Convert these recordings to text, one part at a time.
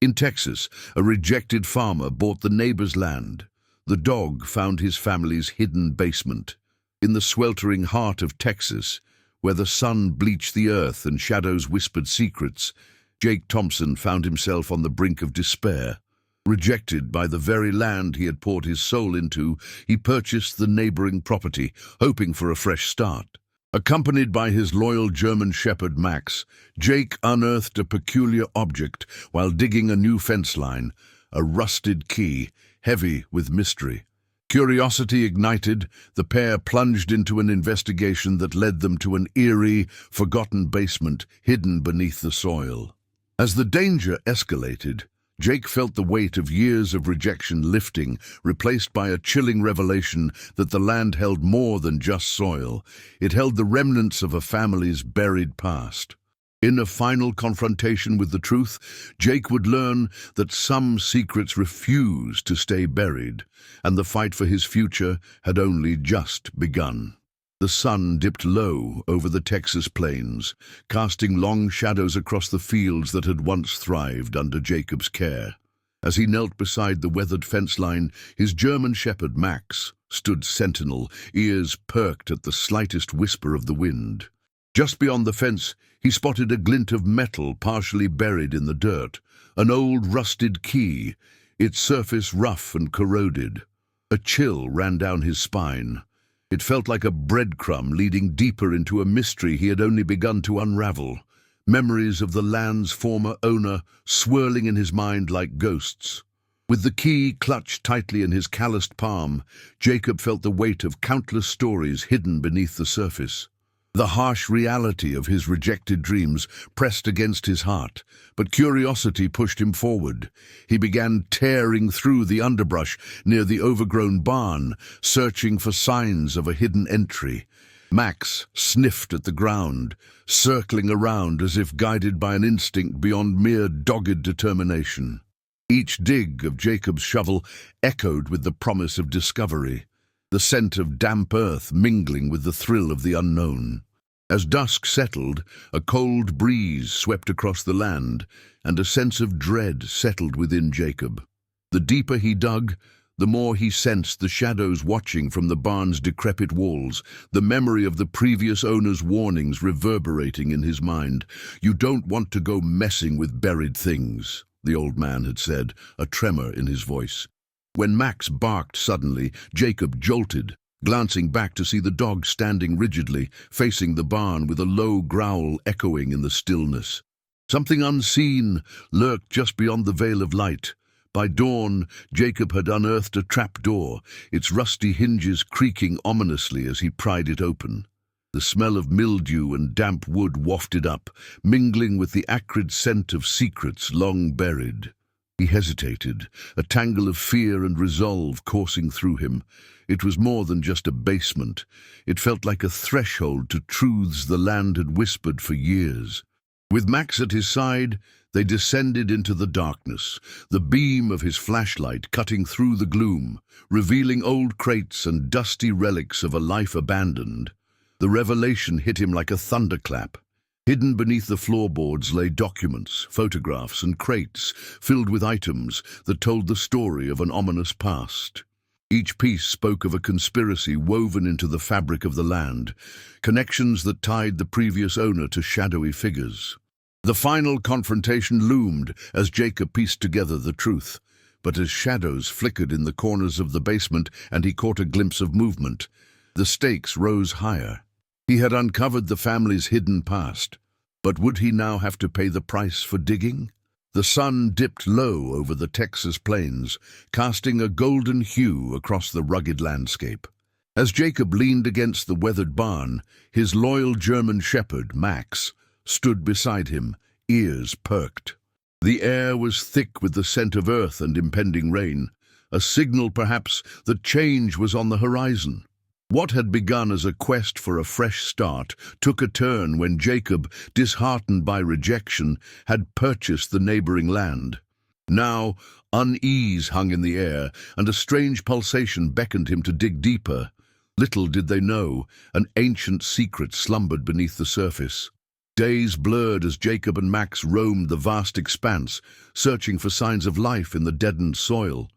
In Texas, a rejected farmer bought the neighbor's land. The dog found his family's hidden basement. In the sweltering heart of Texas, where the sun bleached the earth and shadows whispered secrets, Jake Thompson found himself on the brink of despair. Rejected by the very land he had poured his soul into, he purchased the neighboring property, hoping for a fresh start. Accompanied by his loyal German shepherd Max, Jake unearthed a peculiar object while digging a new fence line, a rusted key, heavy with mystery. Curiosity ignited, the pair plunged into an investigation that led them to an eerie, forgotten basement hidden beneath the soil. As the danger escalated, Jake felt the weight of years of rejection lifting, replaced by a chilling revelation that the land held more than just soil. It held the remnants of a family's buried past. In a final confrontation with the truth, Jake would learn that some secrets refuse to stay buried, and the fight for his future had only just begun. The sun dipped low over the Texas plains, casting long shadows across the fields that had once thrived under Jacob's care. As he knelt beside the weathered fence line, his German shepherd Max stood sentinel, ears perked at the slightest whisper of the wind. Just beyond the fence, he spotted a glint of metal partially buried in the dirt, an old rusted key, its surface rough and corroded. A chill ran down his spine. It felt like a breadcrumb leading deeper into a mystery he had only begun to unravel, memories of the land's former owner swirling in his mind like ghosts. With the key clutched tightly in his calloused palm, Jacob felt the weight of countless stories hidden beneath the surface. The harsh reality of his rejected dreams pressed against his heart, but curiosity pushed him forward. He began tearing through the underbrush near the overgrown barn, searching for signs of a hidden entry. Max sniffed at the ground, circling around as if guided by an instinct beyond mere dogged determination. Each dig of Jacob's shovel echoed with the promise of discovery, the scent of damp earth mingling with the thrill of the unknown. As dusk settled, a cold breeze swept across the land, and a sense of dread settled within Jacob. The deeper he dug, the more he sensed the shadows watching from the barn's decrepit walls, the memory of the previous owner's warnings reverberating in his mind. "You don't want to go messing with buried things," the old man had said, a tremor in his voice. When Max barked suddenly, Jacob jolted, glancing back to see the dog standing rigidly, facing the barn with a low growl echoing in the stillness. Something unseen lurked just beyond the veil of light. By dawn, Jacob had unearthed a trapdoor, its rusty hinges creaking ominously as he pried it open. The smell of mildew and damp wood wafted up, mingling with the acrid scent of secrets long buried. He hesitated, a tangle of fear and resolve coursing through him. It was more than just a basement. It felt like a threshold to truths the land had whispered for years. With Max at his side, they descended into the darkness, the beam of his flashlight cutting through the gloom, revealing old crates and dusty relics of a life abandoned. The revelation hit him like a thunderclap. Hidden beneath the floorboards lay documents, photographs, and crates filled with items that told the story of an ominous past. Each piece spoke of a conspiracy woven into the fabric of the land, connections that tied the previous owner to shadowy figures. The final confrontation loomed as Jacob pieced together the truth, but as shadows flickered in the corners of the basement and he caught a glimpse of movement, the stakes rose higher. He had uncovered the family's hidden past, but would he now have to pay the price for digging? The sun dipped low over the Texas plains, casting a golden hue across the rugged landscape. As Jacob leaned against the weathered barn, his loyal German shepherd, Max, stood beside him, ears perked. The air was thick with the scent of earth and impending rain, a signal perhaps that change was on the horizon. What had begun as a quest for a fresh start took a turn when Jacob, disheartened by rejection, had purchased the neighboring land. Now, unease hung in the air, and a strange pulsation beckoned him to dig deeper. Little did they know, an ancient secret slumbered beneath the surface. Days blurred as Jacob and Max roamed the vast expanse, searching for signs of life in the deadened soil.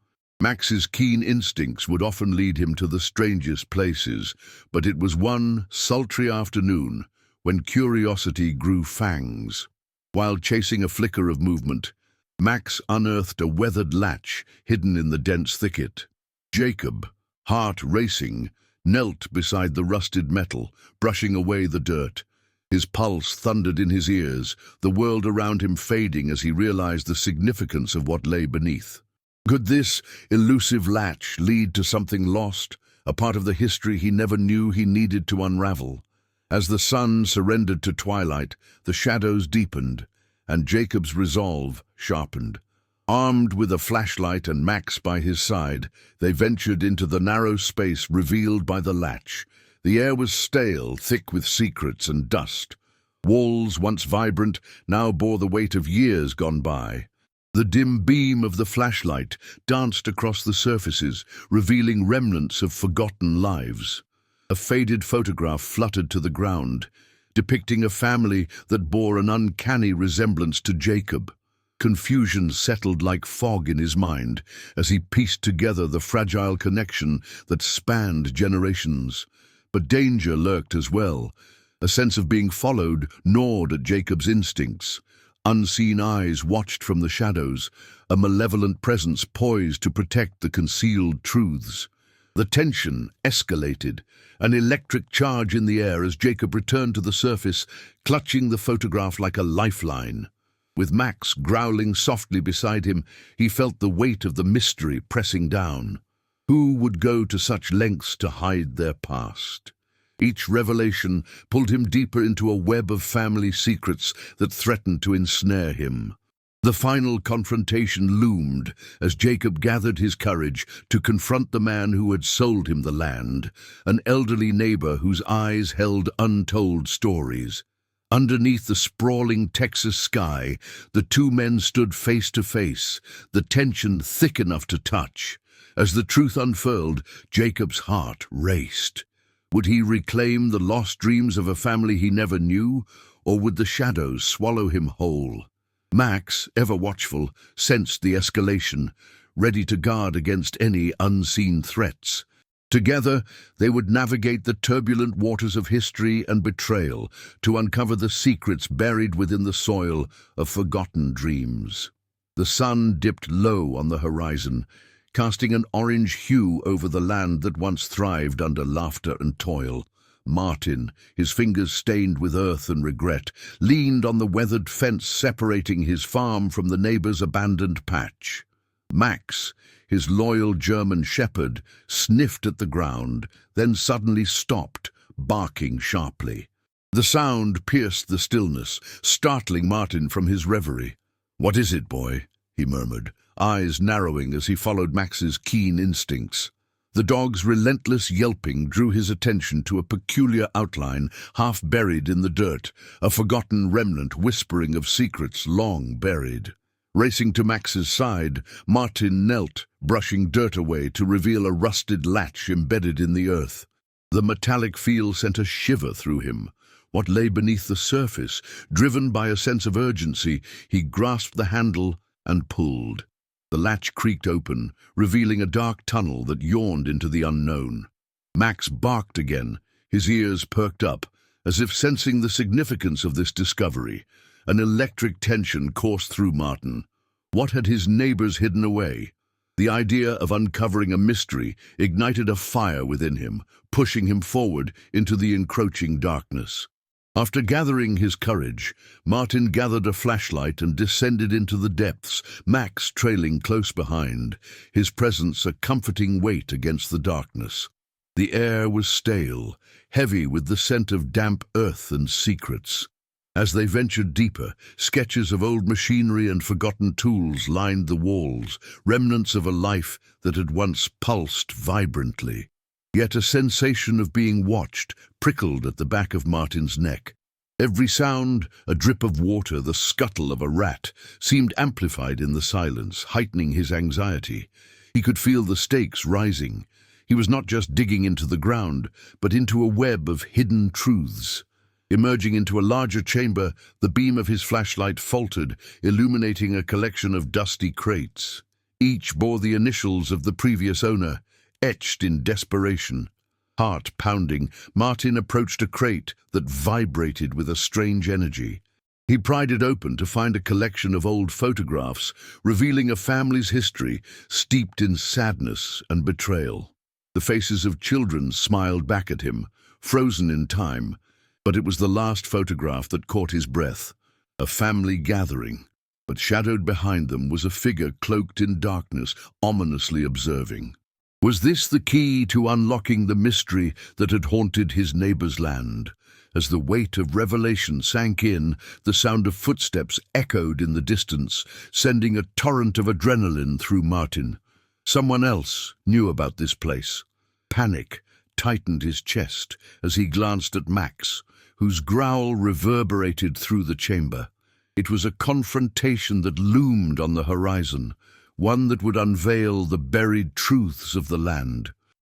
Max's keen instincts would often lead him to the strangest places, but it was one sultry afternoon when curiosity grew fangs. While chasing a flicker of movement, Max unearthed a weathered latch hidden in the dense thicket. Jacob, heart racing, knelt beside the rusted metal, brushing away the dirt. His pulse thundered in his ears, the world around him fading as he realized the significance of what lay beneath. Could this elusive latch lead to something lost, a part of the history he never knew he needed to unravel? As the sun surrendered to twilight, the shadows deepened, and Jacob's resolve sharpened. Armed with a flashlight and Max by his side, they ventured into the narrow space revealed by the latch. The air was stale, thick with secrets and dust. Walls, once vibrant, now bore the weight of years gone by. The dim beam of the flashlight danced across the surfaces, revealing remnants of forgotten lives. A faded photograph fluttered to the ground, depicting a family that bore an uncanny resemblance to Jacob. Confusion settled like fog in his mind as he pieced together the fragile connection that spanned generations. But danger lurked as well. A sense of being followed gnawed at Jacob's instincts. Unseen eyes watched from the shadows, a malevolent presence poised to protect the concealed truths. The tension escalated, an electric charge in the air as Jacob returned to the surface, clutching the photograph like a lifeline. With Max growling softly beside him, he felt the weight of the mystery pressing down. Who would go to such lengths to hide their past? Each revelation pulled him deeper into a web of family secrets that threatened to ensnare him. The final confrontation loomed as Jacob gathered his courage to confront the man who had sold him the land, an elderly neighbor whose eyes held untold stories. Underneath the sprawling Texas sky, the two men stood face to face, the tension thick enough to touch. As the truth unfurled, Jacob's heart raced. Would he reclaim the lost dreams of a family he never knew, or would the shadows swallow him whole? Max, ever watchful, sensed the escalation, ready to guard against any unseen threats. Together, they would navigate the turbulent waters of history and betrayal to uncover the secrets buried within the soil of forgotten dreams. The sun dipped low on the horizon, casting an orange hue over the land that once thrived under laughter and toil. Martin, his fingers stained with earth and regret, leaned on the weathered fence separating his farm from the neighbor's abandoned patch. Max, his loyal German shepherd, sniffed at the ground, then suddenly stopped, barking sharply. The sound pierced the stillness, startling Martin from his reverie. "What is it, boy?" he murmured, eyes narrowing as he followed Max's keen instincts. The dog's relentless yelping drew his attention to a peculiar outline half buried in the dirt, a forgotten remnant whispering of secrets long buried. Racing to Max's side, Martin knelt, brushing dirt away to reveal a rusted latch embedded in the earth. The metallic feel sent a shiver through him. What lay beneath the surface? Driven by a sense of urgency, he grasped the handle and pulled. The latch creaked open, revealing a dark tunnel that yawned into the unknown. Max barked again, his ears perked up, as if sensing the significance of this discovery. An electric tension coursed through Martin. What had his neighbors hidden away? The idea of uncovering a mystery ignited a fire within him, pushing him forward into the encroaching darkness. After gathering his courage, Martin gathered a flashlight and descended into the depths, Max trailing close behind, his presence a comforting weight against the darkness. The air was stale, heavy with the scent of damp earth and secrets. As they ventured deeper, sketches of old machinery and forgotten tools lined the walls, remnants of a life that had once pulsed vibrantly. Yet a sensation of being watched prickled at the back of Martin's neck. Every sound, a drip of water, the scuttle of a rat, seemed amplified in the silence, heightening his anxiety. He could feel the stakes rising. He was not just digging into the ground, but into a web of hidden truths. Emerging into a larger chamber, the beam of his flashlight faltered, illuminating a collection of dusty crates. Each bore the initials of the previous owner, etched in desperation. Heart pounding, Martin approached a crate that vibrated with a strange energy. He pried it open to find a collection of old photographs, revealing a family's history steeped in sadness and betrayal. The faces of children smiled back at him, frozen in time, but it was the last photograph that caught his breath. A family gathering, but shadowed behind them was a figure cloaked in darkness, ominously observing. Was this the key to unlocking the mystery that had haunted his neighbor's land? As the weight of revelation sank in, the sound of footsteps echoed in the distance, sending a torrent of adrenaline through Martin. Someone else knew about this place. Panic tightened his chest as he glanced at Max, whose growl reverberated through the chamber. It was a confrontation that loomed on the horizon, one that would unveil the buried truths of the land.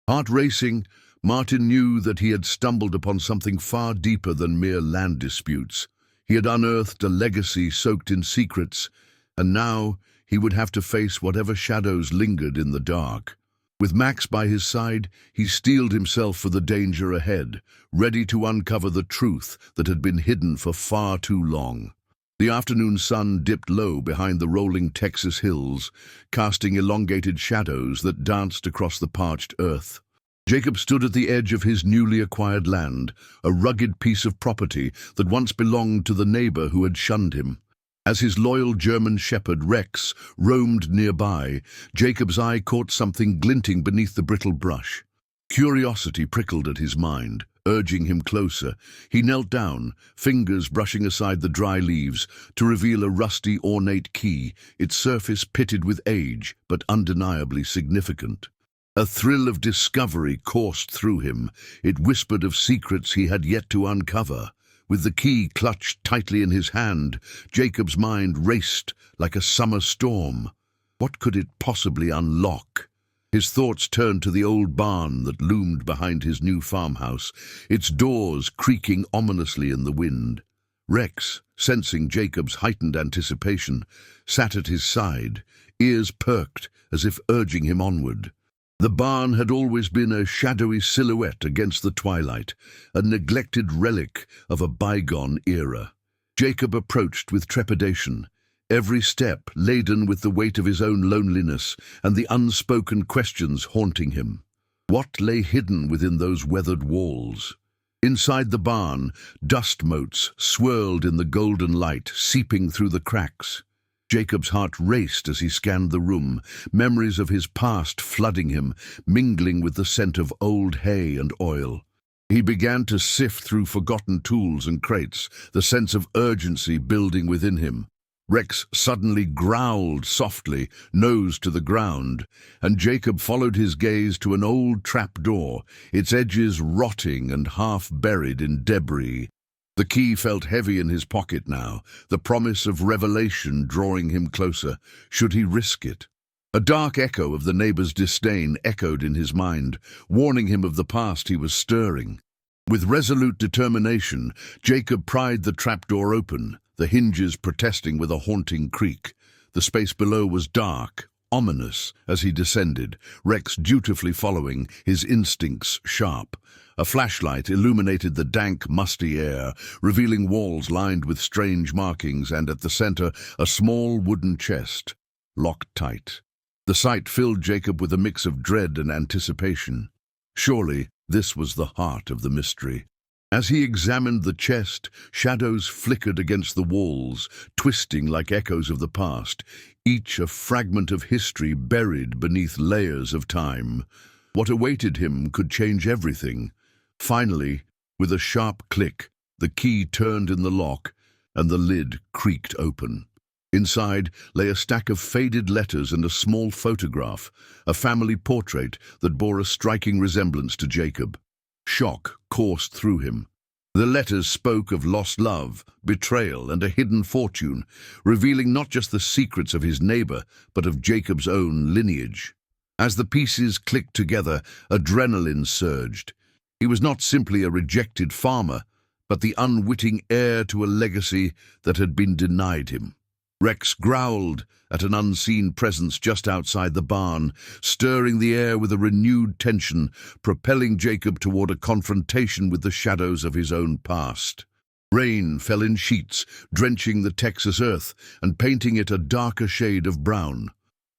Heart racing, Martin knew that he had stumbled upon something far deeper than mere land disputes. He had unearthed a legacy soaked in secrets, and now he would have to face whatever shadows lingered in the dark. With Max by his side, he steeled himself for the danger ahead, ready to uncover the truth that had been hidden for far too long. The afternoon sun dipped low behind the rolling Texas hills, casting elongated shadows that danced across the parched earth. Jacob stood at the edge of his newly acquired land, a rugged piece of property that once belonged to the neighbor who had shunned him. As his loyal German shepherd Rex roamed nearby, Jacob's eye caught something glinting beneath the brittle brush. Curiosity prickled at his mind, urging him closer. He knelt down, fingers brushing aside the dry leaves, to reveal a rusty, ornate key, its surface pitted with age, but undeniably significant. A thrill of discovery coursed through him. It whispered of secrets he had yet to uncover. With the key clutched tightly in his hand, Jacob's mind raced like a summer storm. What could it possibly unlock? His thoughts turned to the old barn that loomed behind his new farmhouse, its doors creaking ominously in the wind. Rex, sensing Jacob's heightened anticipation, sat at his side, ears perked as if urging him onward. The barn had always been a shadowy silhouette against the twilight, a neglected relic of a bygone era. Jacob approached with trepidation, every step laden with the weight of his own loneliness and the unspoken questions haunting him. What lay hidden within those weathered walls? Inside the barn, dust motes swirled in the golden light, seeping through the cracks. Jacob's heart raced as he scanned the room, memories of his past flooding him, mingling with the scent of old hay and oil. He began to sift through forgotten tools and crates, the sense of urgency building within him. Rex suddenly growled softly, nose to the ground, and Jacob followed his gaze to an old trapdoor, its edges rotting and half buried in debris. The key felt heavy in his pocket now, the promise of revelation drawing him closer. Should he risk it? A dark echo of the neighbor's disdain echoed in his mind, warning him of the past he was stirring. With resolute determination, Jacob pried the trapdoor open, the hinges protesting with a haunting creak. The space below was dark, ominous as he descended, Rex dutifully following, his instincts sharp. A flashlight illuminated the dank, musty air, revealing walls lined with strange markings and, at the center, a small wooden chest, locked tight. The sight filled Jacob with a mix of dread and anticipation. Surely this was the heart of the mystery. As he examined the chest, shadows flickered against the walls, twisting like echoes of the past, each a fragment of history buried beneath layers of time. What awaited him could change everything. Finally, with a sharp click, the key turned in the lock and the lid creaked open. Inside lay a stack of faded letters and a small photograph, a family portrait that bore a striking resemblance to Jacob. Shock coursed through him. The letters spoke of lost love, betrayal, and a hidden fortune, revealing not just the secrets of his neighbor, but of Jacob's own lineage. As the pieces clicked together, adrenaline surged. He was not simply a rejected farmer, but the unwitting heir to a legacy that had been denied him. Rex growled at an unseen presence just outside the barn, stirring the air with a renewed tension, propelling Jacob toward a confrontation with the shadows of his own past. Rain fell in sheets, drenching the Texas earth and painting it a darker shade of brown.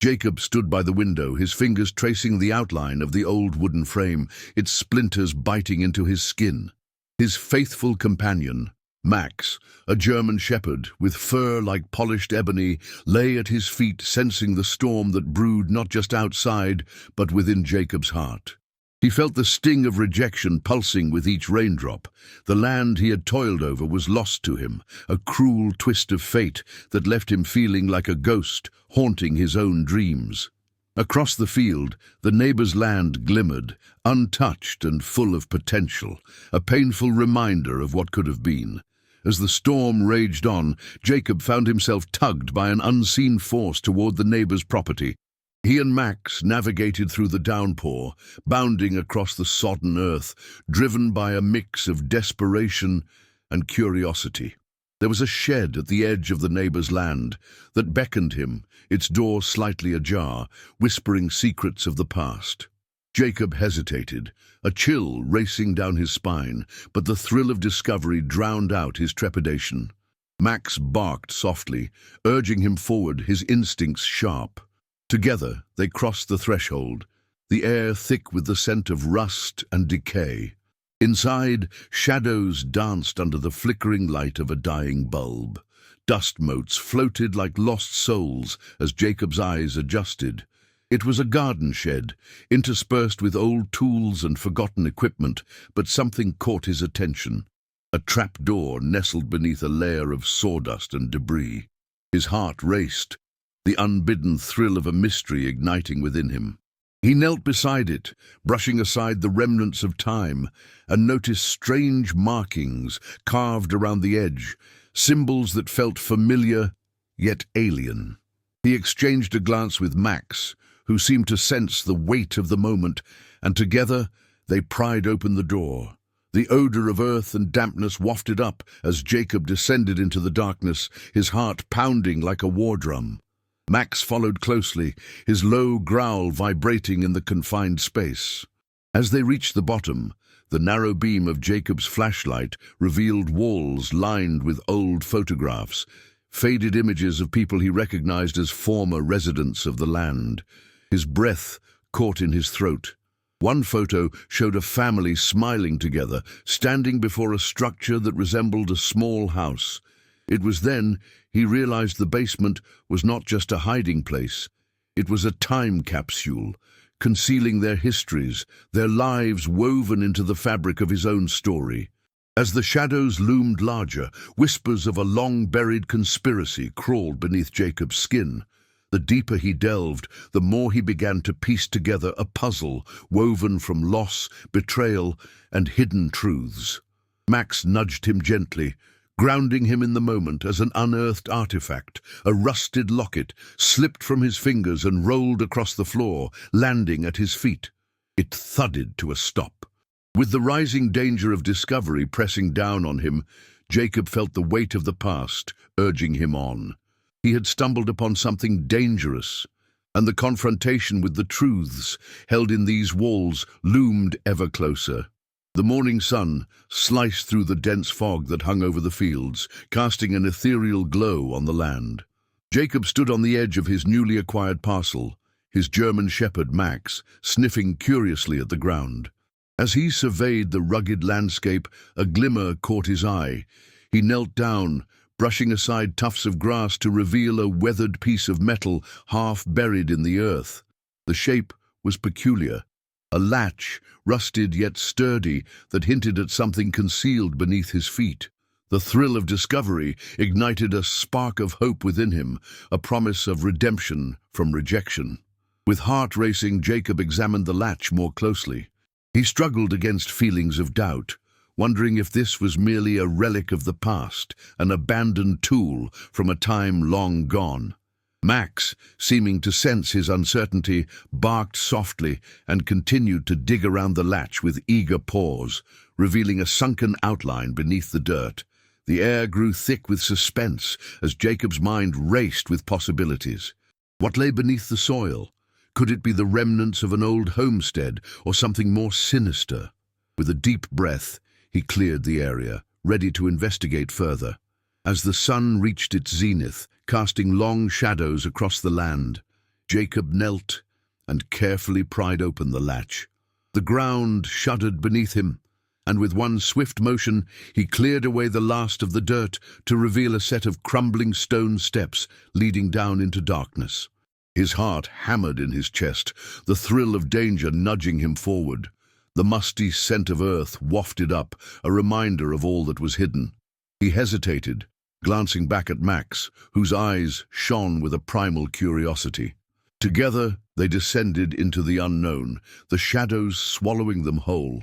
Jacob stood by the window, his fingers tracing the outline of the old wooden frame, its splinters biting into his skin. His faithful companion, Max, a German shepherd with fur like polished ebony, lay at his feet, sensing the storm that brewed not just outside, but within Jacob's heart. He felt the sting of rejection pulsing with each raindrop. The land he had toiled over was lost to him, a cruel twist of fate that left him feeling like a ghost, haunting his own dreams. Across the field, the neighbor's land glimmered, untouched and full of potential, a painful reminder of what could have been. As the storm raged on, Jacob found himself tugged by an unseen force toward the neighbor's property. He and Max navigated through the downpour, bounding across the sodden earth, driven by a mix of desperation and curiosity. There was a shed at the edge of the neighbor's land that beckoned him, its door slightly ajar, whispering secrets of the past. Jacob hesitated, a chill racing down his spine, but the thrill of discovery drowned out his trepidation. Max barked softly, urging him forward, his instincts sharp. Together, they crossed the threshold, the air thick with the scent of rust and decay. Inside, shadows danced under the flickering light of a dying bulb. Dust motes floated like lost souls as Jacob's eyes adjusted. It was a garden shed, interspersed with old tools and forgotten equipment, but something caught his attention. A trapdoor nestled beneath a layer of sawdust and debris. His heart raced, the unbidden thrill of a mystery igniting within him. He knelt beside it, brushing aside the remnants of time, and noticed strange markings carved around the edge, symbols that felt familiar, yet alien. He exchanged a glance with Max, who seemed to sense the weight of the moment, and together they pried open the door. The odor of earth and dampness wafted up as Jacob descended into the darkness, his heart pounding like a war drum. Max followed closely, his low growl vibrating in the confined space. As they reached the bottom, the narrow beam of Jacob's flashlight revealed walls lined with old photographs, faded images of people he recognized as former residents of the land. His breath caught in his throat. One photo showed a family smiling together, standing before a structure that resembled a small house. It was then he realized the basement was not just a hiding place. It was a time capsule, concealing their histories, their lives woven into the fabric of his own story. As the shadows loomed larger, whispers of a long-buried conspiracy crawled beneath Jacob's skin. The deeper he delved, the more he began to piece together a puzzle woven from loss, betrayal, and hidden truths. Max nudged him gently, grounding him in the moment as an unearthed artifact. A rusted locket slipped from his fingers and rolled across the floor, landing at his feet. It thudded to a stop. With the rising danger of discovery pressing down on him, Jacob felt the weight of the past urging him on. He had stumbled upon something dangerous, and the confrontation with the truths held in these walls loomed ever closer. The morning sun sliced through the dense fog that hung over the fields, casting an ethereal glow on the land. Jacob stood on the edge of his newly acquired parcel, his German shepherd Max sniffing curiously at the ground. As he surveyed the rugged landscape, a glimmer caught his eye. He knelt down, brushing aside tufts of grass to reveal a weathered piece of metal half buried in the earth. The shape was peculiar, a latch, rusted yet sturdy, that hinted at something concealed beneath his feet. The thrill of discovery ignited a spark of hope within him, a promise of redemption from rejection. With heart racing, Jacob examined the latch more closely. He struggled against feelings of doubt, wondering if this was merely a relic of the past, an abandoned tool from a time long gone. Max, seeming to sense his uncertainty, barked softly and continued to dig around the latch with eager paws, revealing a sunken outline beneath the dirt. The air grew thick with suspense as Jacob's mind raced with possibilities. What lay beneath the soil? Could it be the remnants of an old homestead or something more sinister? With a deep breath, he cleared the area, ready to investigate further. As the sun reached its zenith, casting long shadows across the land, Jacob knelt and carefully pried open the latch. The ground shuddered beneath him, and with one swift motion he cleared away the last of the dirt to reveal a set of crumbling stone steps leading down into darkness. His heart hammered in his chest, the thrill of danger nudging him forward. The musty scent of earth wafted up, a reminder of all that was hidden. He hesitated, glancing back at Max, whose eyes shone with a primal curiosity. Together they descended into the unknown, the shadows swallowing them whole.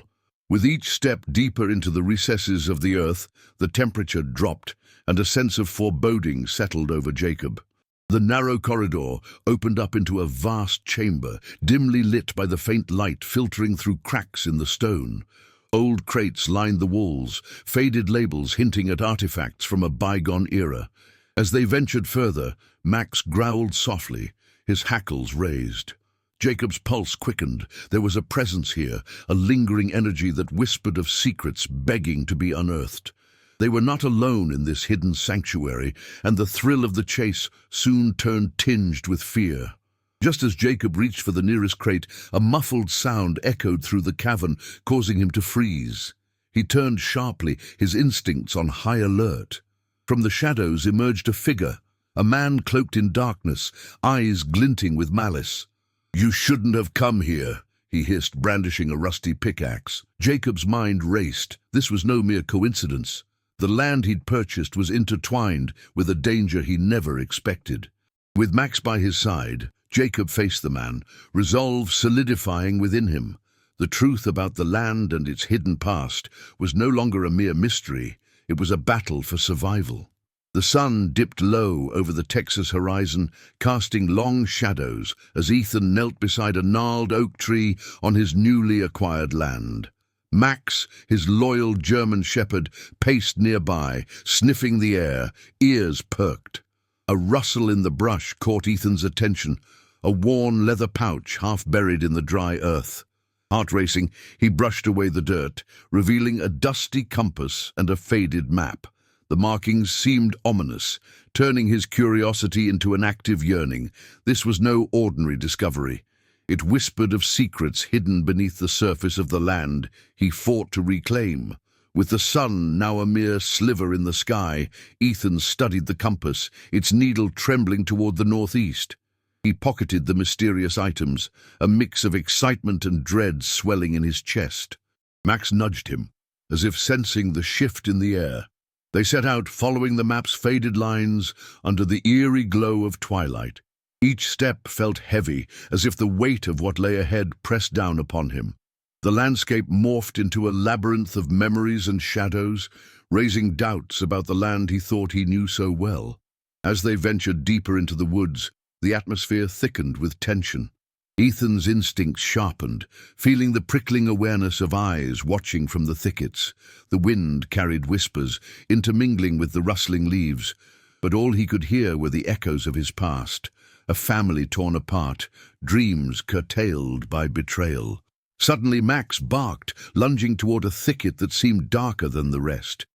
With each step deeper into the recesses of the earth, the temperature dropped, and a sense of foreboding settled over Jacob. The narrow corridor opened up into a vast chamber, dimly lit by the faint light filtering through cracks in the stone. Old crates lined the walls, faded labels hinting at artifacts from a bygone era. As they ventured further, Max growled softly, his hackles raised. Jacob's pulse quickened. There was a presence here, a lingering energy that whispered of secrets begging to be unearthed. They were not alone in this hidden sanctuary, and the thrill of the chase soon turned tinged with fear. Just as Jacob reached for the nearest crate, a muffled sound echoed through the cavern, causing him to freeze. He turned sharply, his instincts on high alert. From the shadows emerged a figure, a man cloaked in darkness, eyes glinting with malice. "You shouldn't have come here," he hissed, brandishing a rusty pickaxe. Jacob's mind raced. This was no mere coincidence. The land he'd purchased was intertwined with a danger he never expected. With Max by his side, Jacob faced the man, resolve solidifying within him. The truth about the land and its hidden past was no longer a mere mystery, it was a battle for survival. The sun dipped low over the Texas horizon, casting long shadows as Ethan knelt beside a gnarled oak tree on his newly acquired land. Max, his loyal German shepherd, paced nearby, sniffing the air, ears perked. A rustle in the brush caught Ethan's attention, a worn leather pouch half buried in the dry earth. Heart racing, he brushed away the dirt, revealing a dusty compass and a faded map. The markings seemed ominous, turning his curiosity into an active yearning. This was no ordinary discovery. It whispered of secrets hidden beneath the surface of the land he fought to reclaim. With the sun now a mere sliver in the sky, Ethan studied the compass, its needle trembling toward the northeast. He pocketed the mysterious items, a mix of excitement and dread swelling in his chest. Max nudged him, as if sensing the shift in the air. They set out, following the map's faded lines under the eerie glow of twilight. Each step felt heavy, as if the weight of what lay ahead pressed down upon him. The landscape morphed into a labyrinth of memories and shadows, raising doubts about the land he thought he knew so well. As they ventured deeper into the woods, the atmosphere thickened with tension. Ethan's instincts sharpened, feeling the prickling awareness of eyes watching from the thickets. The wind carried whispers, intermingling with the rustling leaves, but all he could hear were the echoes of his past, a family torn apart, dreams curtailed by betrayal. Suddenly Max barked, lunging toward a thicket that seemed darker than the rest.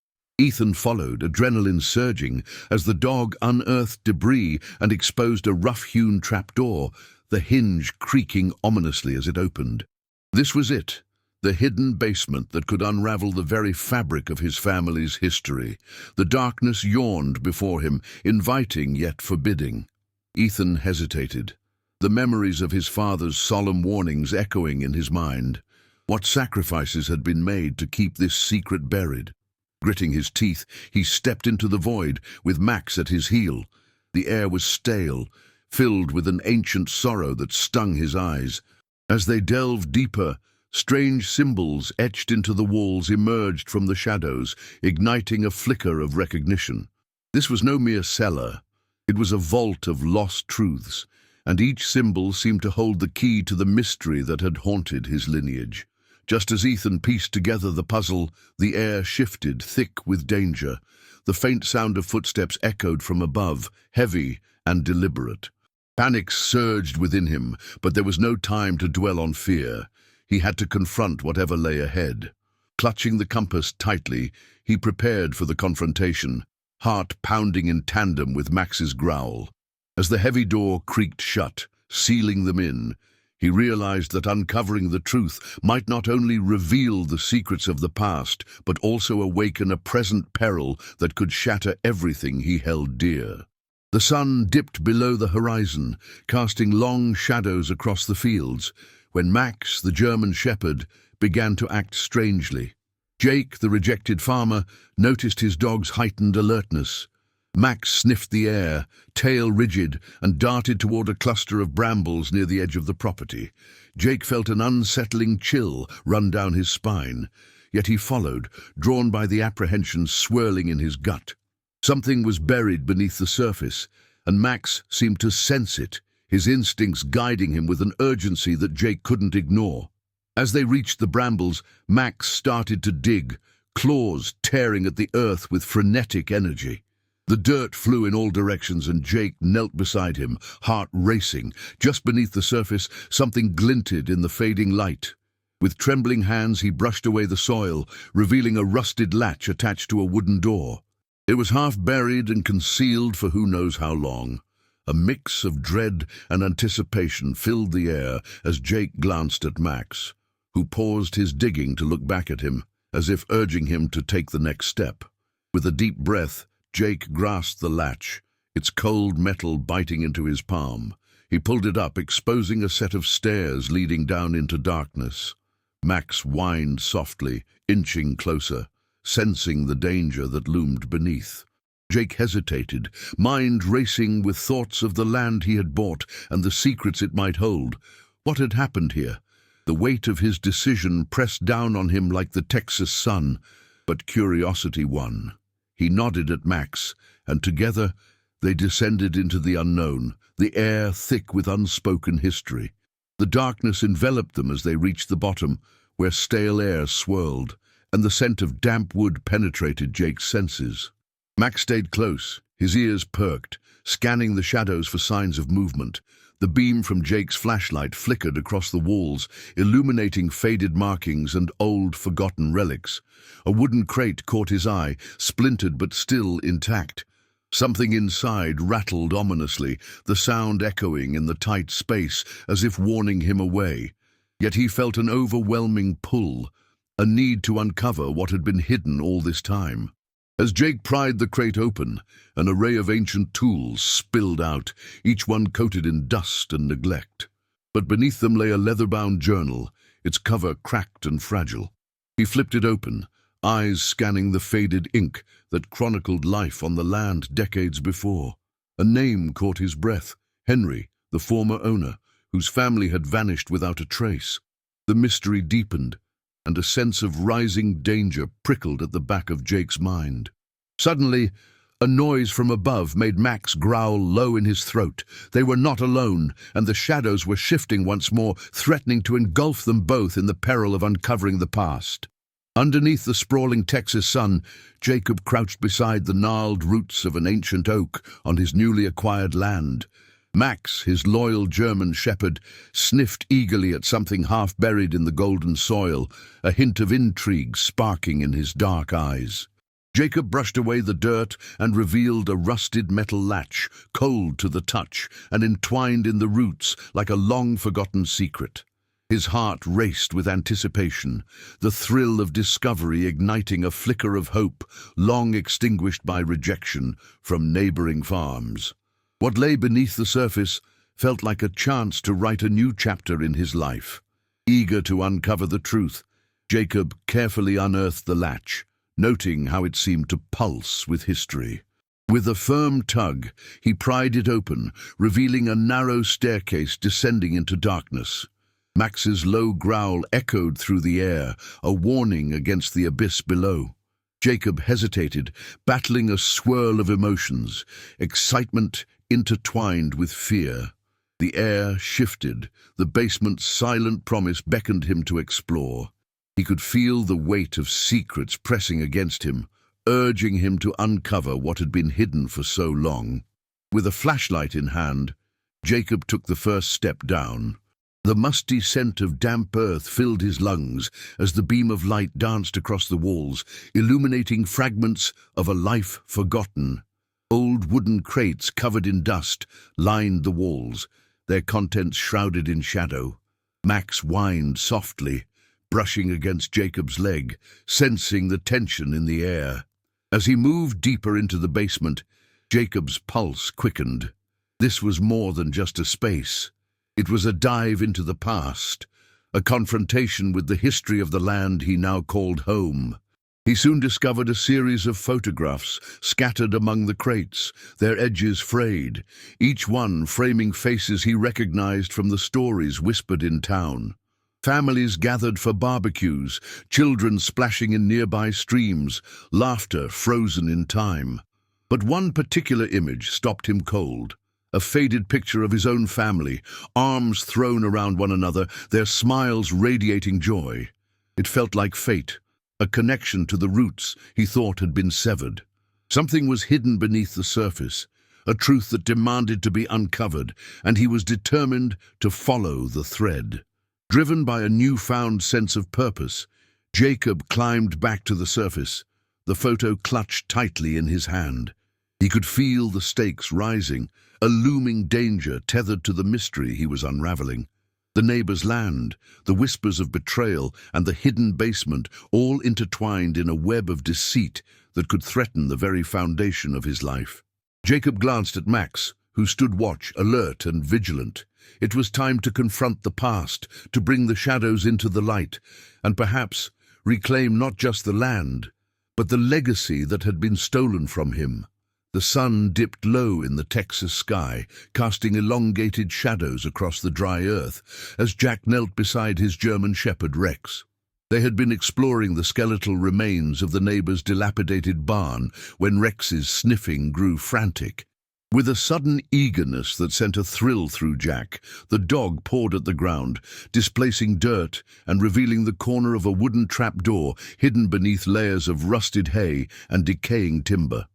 Ethan followed, adrenaline surging, as the dog unearthed debris and exposed a rough-hewn trapdoor, the hinge creaking ominously as it opened. This was it, the hidden basement that could unravel the very fabric of his family's history. The darkness yawned before him, inviting yet forbidding. Ethan hesitated, the memories of his father's solemn warnings echoing in his mind. What sacrifices had been made to keep this secret buried? Gritting his teeth, he stepped into the void, with Max at his heel. The air was stale, filled with an ancient sorrow that stung his eyes. As they delved deeper, strange symbols etched into the walls emerged from the shadows, igniting a flicker of recognition. This was no mere cellar. It was a vault of lost truths, and each symbol seemed to hold the key to the mystery that had haunted his lineage. Just as Ethan pieced together the puzzle, the air shifted, thick with danger. The faint sound of footsteps echoed from above, heavy and deliberate. Panic surged within him, but there was no time to dwell on fear. He had to confront whatever lay ahead. Clutching the compass tightly, he prepared for the confrontation, heart pounding in tandem with Max's growl. As the heavy door creaked shut, sealing them in, he realized that uncovering the truth might not only reveal the secrets of the past, but also awaken a present peril that could shatter everything he held dear. The sun dipped below the horizon, casting long shadows across the fields, when Max, the German shepherd, began to act strangely. Jake, the rejected farmer, noticed his dog's heightened alertness. Max sniffed the air, tail rigid, and darted toward a cluster of brambles near the edge of the property. Jake felt an unsettling chill run down his spine, yet he followed, drawn by the apprehension swirling in his gut. Something was buried beneath the surface, and Max seemed to sense it, his instincts guiding him with an urgency that Jake couldn't ignore. As they reached the brambles, Max started to dig, claws tearing at the earth with frenetic energy. The dirt flew in all directions, and Jake knelt beside him, heart racing. Just beneath the surface, something glinted in the fading light. With trembling hands, he brushed away the soil, revealing a rusted latch attached to a wooden door. It was half buried and concealed for who knows how long. A mix of dread and anticipation filled the air as Jake glanced at Max, who paused his digging to look back at him, as if urging him to take the next step. With a deep breath, Jake grasped the latch, its cold metal biting into his palm. He pulled it up, exposing a set of stairs leading down into darkness. Max whined softly, inching closer, sensing the danger that loomed beneath. Jake hesitated, mind racing with thoughts of the land he had bought and the secrets it might hold. What had happened here? The weight of his decision pressed down on him like the Texas sun, but curiosity won. He nodded at Max, and together they descended into the unknown, the air thick with unspoken history. The darkness enveloped them as they reached the bottom, where stale air swirled, and the scent of damp wood penetrated Jake's senses. Max stayed close, his ears perked, scanning the shadows for signs of movement. The beam from Jake's flashlight flickered across the walls, illuminating faded markings and old, forgotten relics. A wooden crate caught his eye, splintered but still intact. Something inside rattled ominously, the sound echoing in the tight space as if warning him away. Yet he felt an overwhelming pull, a need to uncover what had been hidden all this time. As Jake pried the crate open, an array of ancient tools spilled out, each one coated in dust and neglect. But beneath them lay a leather-bound journal, its cover cracked and fragile. He flipped it open, eyes scanning the faded ink that chronicled life on the land decades before. A name caught his breath, Henry, the former owner, whose family had vanished without a trace. The mystery deepened, and a sense of rising danger prickled at the back of Jake's mind. Suddenly, a noise from above made Max growl low in his throat. They were not alone, and the shadows were shifting once more, threatening to engulf them both in the peril of uncovering the past. Underneath the sprawling Texas sun, Jacob crouched beside the gnarled roots of an ancient oak on his newly acquired land. Max, his loyal German shepherd, sniffed eagerly at something half buried in the golden soil, a hint of intrigue sparking in his dark eyes. Jacob brushed away the dirt and revealed a rusted metal latch, cold to the touch and entwined in the roots like a long-forgotten secret. His heart raced with anticipation, the thrill of discovery igniting a flicker of hope, long extinguished by rejection from neighboring farms. What lay beneath the surface felt like a chance to write a new chapter in his life. Eager to uncover the truth, Jacob carefully unearthed the latch, noting how it seemed to pulse with history. With a firm tug, he pried it open, revealing a narrow staircase descending into darkness. Max's low growl echoed through the air, a warning against the abyss below. Jacob hesitated, battling a swirl of emotions: excitement, intertwined with fear. The air shifted. The basement's silent promise beckoned him to explore. He could feel the weight of secrets pressing against him, urging him to uncover what had been hidden for so long. With a flashlight in hand, Jacob took the first step down. The musty scent of damp earth filled his lungs as the beam of light danced across the walls, illuminating fragments of a life forgotten. Old wooden crates covered in dust lined the walls, their contents shrouded in shadow. Max whined softly, brushing against Jacob's leg, sensing the tension in the air. As he moved deeper into the basement, Jacob's pulse quickened. This was more than just a space. It was a dive into the past, a confrontation with the history of the land he now called home. He soon discovered a series of photographs scattered among the crates, their edges frayed, each one framing faces he recognized from the stories whispered in town. Families gathered for barbecues, children splashing in nearby streams, laughter frozen in time. But one particular image stopped him cold. A faded picture of his own family, arms thrown around one another, their smiles radiating joy. It felt like fate, a connection to the roots he thought had been severed. Something was hidden beneath the surface, a truth that demanded to be uncovered, and he was determined to follow the thread. Driven by a newfound sense of purpose, Jacob climbed back to the surface, the photo clutched tightly in his hand. He could feel the stakes rising, a looming danger tethered to the mystery he was unraveling. The neighbor's land, the whispers of betrayal, and the hidden basement all intertwined in a web of deceit that could threaten the very foundation of his life. Jacob glanced at Max, who stood watch, alert and vigilant. It was time to confront the past, to bring the shadows into the light, and perhaps reclaim not just the land, but the legacy that had been stolen from him. The sun dipped low in the Texas sky, casting elongated shadows across the dry earth, as Jack knelt beside his German shepherd Rex. They had been exploring the skeletal remains of the neighbor's dilapidated barn when Rex's sniffing grew frantic. With a sudden eagerness that sent a thrill through Jack, the dog pawed at the ground, displacing dirt and revealing the corner of a wooden trapdoor hidden beneath layers of rusted hay and decaying timber.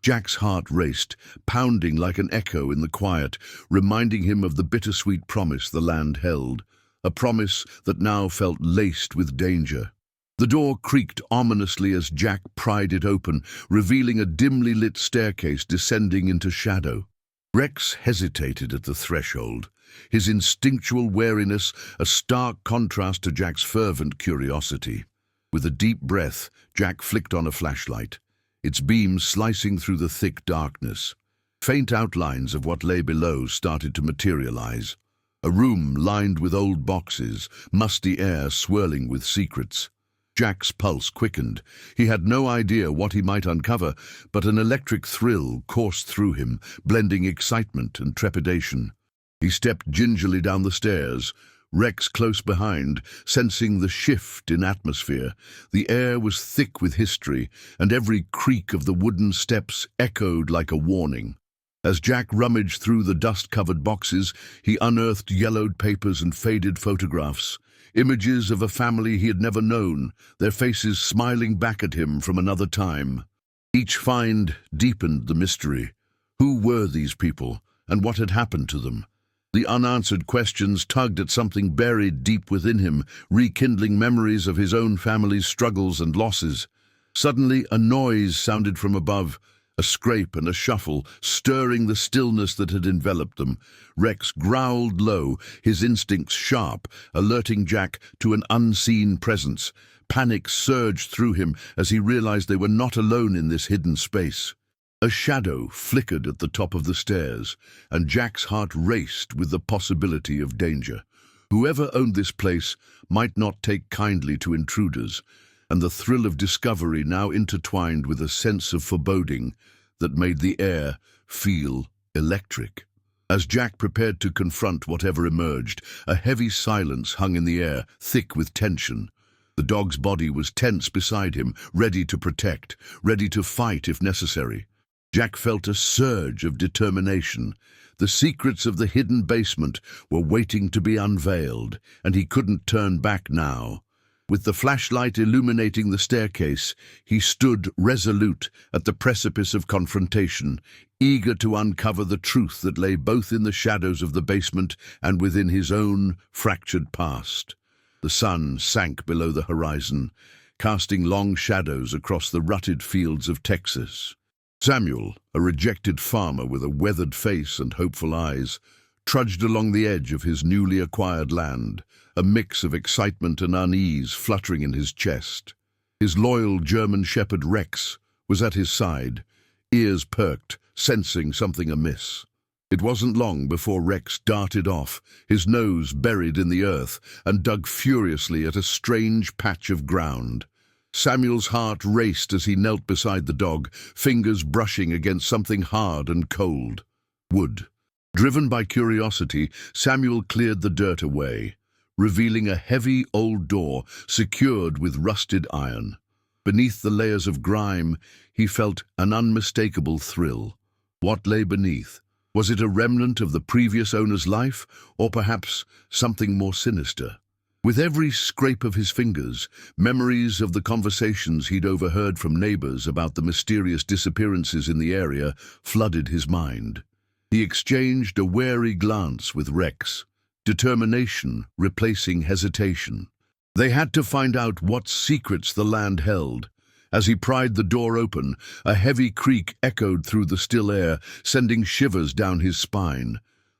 Jack's heart raced, pounding like an echo in the quiet, reminding him of the bittersweet promise the land held, a promise that now felt laced with danger. The door creaked ominously as Jack pried it open, revealing a dimly lit staircase descending into shadow. Rex hesitated at the threshold, his instinctual wariness a stark contrast to Jack's fervent curiosity. With a deep breath, Jack flicked on a flashlight, its beam slicing through the thick darkness. Faint outlines of what lay below started to materialize. A room lined with old boxes, musty air swirling with secrets. Jack's pulse quickened. He had no idea what he might uncover, but an electric thrill coursed through him, blending excitement and trepidation. He stepped gingerly down the stairs, Rex close behind, sensing the shift in atmosphere. The air was thick with history, and every creak of the wooden steps echoed like a warning. As Jack rummaged through the dust-covered boxes, he unearthed yellowed papers and faded photographs, images of a family he had never known, their faces smiling back at him from another time. Each find deepened the mystery. Who were these people, and what had happened to them? The unanswered questions tugged at something buried deep within him, rekindling memories of his own family's struggles and losses. Suddenly, a noise sounded from above, a scrape and a shuffle, stirring the stillness that had enveloped them. Rex growled low, his instincts sharp, alerting Jack to an unseen presence. Panic surged through him as he realized they were not alone in this hidden space. A shadow flickered at the top of the stairs, and Jack's heart raced with the possibility of danger. Whoever owned this place might not take kindly to intruders, and the thrill of discovery now intertwined with a sense of foreboding that made the air feel electric. As Jack prepared to confront whatever emerged, a heavy silence hung in the air, thick with tension. The dog's body was tense beside him, ready to protect, ready to fight if necessary. Jack felt a surge of determination. The secrets of the hidden basement were waiting to be unveiled, and he couldn't turn back now. With the flashlight illuminating the staircase, he stood resolute at the precipice of confrontation, eager to uncover the truth that lay both in the shadows of the basement and within his own fractured past. The sun sank below the horizon, casting long shadows across the rutted fields of Texas. Samuel, a rejected farmer with a weathered face and hopeful eyes, trudged along the edge of his newly acquired land, a mix of excitement and unease fluttering in his chest. His loyal German shepherd Rex was at his side, ears perked, sensing something amiss. It wasn't long before Rex darted off, his nose buried in the earth, and dug furiously at a strange patch of ground. Samuel's heart raced as he knelt beside the dog, fingers brushing against something hard and cold. Wood. Driven by curiosity, Samuel cleared the dirt away, revealing a heavy old door secured with rusted iron. Beneath the layers of grime, he felt an unmistakable thrill. What lay beneath? Was it a remnant of the previous owner's life, or perhaps something more sinister? With every scrape of his fingers, memories of the conversations he'd overheard from neighbors about the mysterious disappearances in the area flooded his mind. He exchanged a wary glance with Rex, determination replacing hesitation. They had to find out what secrets the land held. As he pried the door open, a heavy creak echoed through the still air, sending shivers down his spine.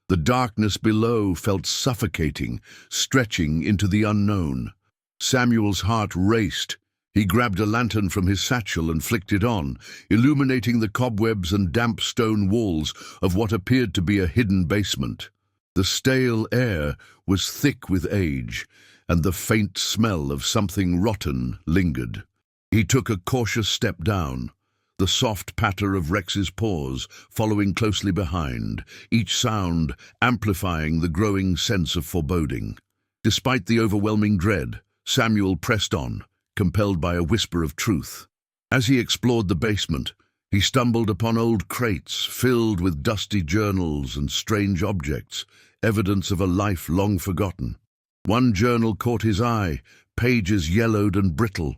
The darkness below felt suffocating, stretching into the unknown. Samuel's heart raced. He grabbed a lantern from his satchel and flicked it on, illuminating the cobwebs and damp stone walls of what appeared to be a hidden basement. The stale air was thick with age, and the faint smell of something rotten lingered. He took a cautious step down, the soft patter of Rex's paws following closely behind, each sound amplifying the growing sense of foreboding. Despite the overwhelming dread, Samuel pressed on, compelled by a whisper of truth. As he explored the basement, he stumbled upon old crates filled with dusty journals and strange objects, evidence of a life long forgotten. One journal caught his eye, pages yellowed and brittle.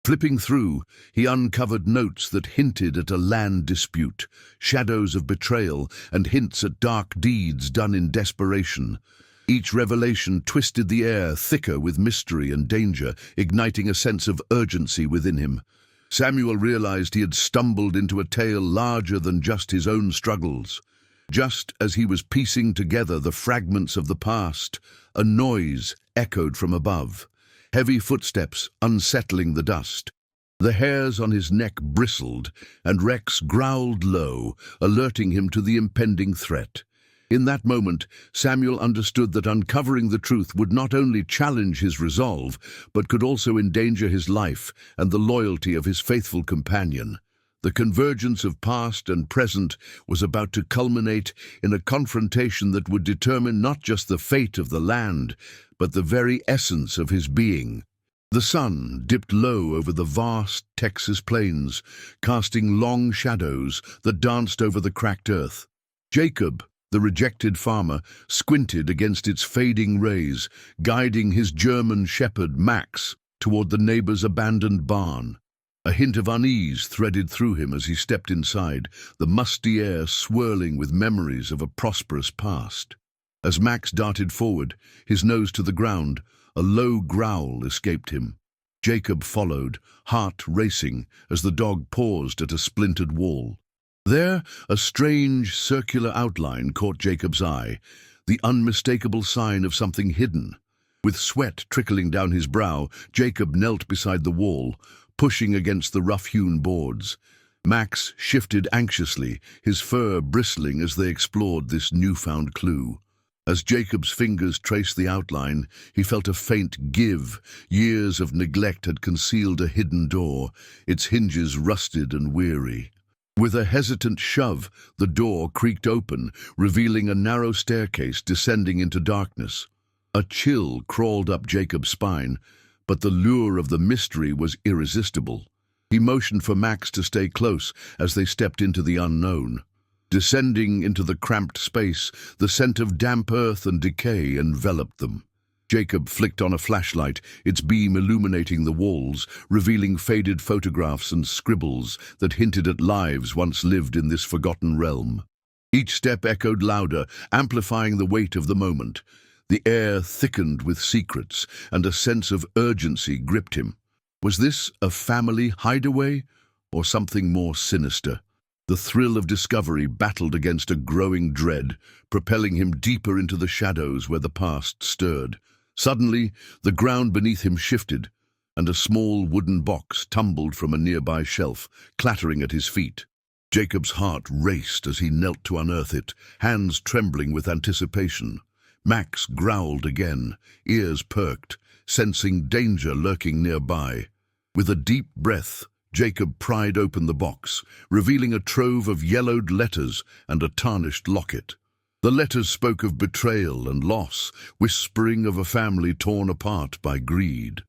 Flipping through, he uncovered notes that hinted at a land dispute, shadows of betrayal, and hints at dark deeds done in desperation. Each revelation twisted the air thicker with mystery and danger, igniting a sense of urgency within him. Samuel realized he had stumbled into a tale larger than just his own struggles. Just as he was piecing together the fragments of the past, a noise echoed from above. Heavy footsteps unsettling the dust. The hairs on his neck bristled, and Rex growled low, alerting him to the impending threat. In that moment, Samuel understood that uncovering the truth would not only challenge his resolve, but could also endanger his life and the loyalty of his faithful companion. The convergence of past and present was about to culminate in a confrontation that would determine not just the fate of the land, but the very essence of his being. The sun dipped low over the vast Texas plains, casting long shadows that danced over the cracked earth. Jacob, the rejected farmer, squinted against its fading rays, guiding his German shepherd Max toward the neighbor's abandoned barn. A hint of unease threaded through him as he stepped inside, the musty air swirling with memories of a prosperous past. As Max darted forward, his nose to the ground, a low growl escaped him. Jacob followed, heart racing, as the dog paused at a splintered wall. There, a strange circular outline caught Jacob's eye, the unmistakable sign of something hidden. With sweat trickling down his brow, Jacob knelt beside the wall, pushing against the rough-hewn boards. Max shifted anxiously, his fur bristling as they explored this newfound clue. As Jacob's fingers traced the outline, he felt a faint give. Years of neglect had concealed a hidden door, its hinges rusted and weary. With a hesitant shove, the door creaked open, revealing a narrow staircase descending into darkness. A chill crawled up Jacob's spine, but the lure of the mystery was irresistible. He motioned for Max to stay close as they stepped into the unknown. Descending into the cramped space, the scent of damp earth and decay enveloped them. Jacob flicked on a flashlight, its beam illuminating the walls, revealing faded photographs and scribbles that hinted at lives once lived in this forgotten realm. Each step echoed louder, amplifying the weight of the moment. The air thickened with secrets, and a sense of urgency gripped him. Was this a family hideaway, or something more sinister? The thrill of discovery battled against a growing dread, propelling him deeper into the shadows where the past stirred. Suddenly, the ground beneath him shifted, and a small wooden box tumbled from a nearby shelf, clattering at his feet. Jacob's heart raced as he knelt to unearth it, hands trembling with anticipation. Max growled again, ears perked, sensing danger lurking nearby. With a deep breath, Jacob pried open the box, revealing a trove of yellowed letters and a tarnished locket. The letters spoke of betrayal and loss, whispering of a family torn apart by greed.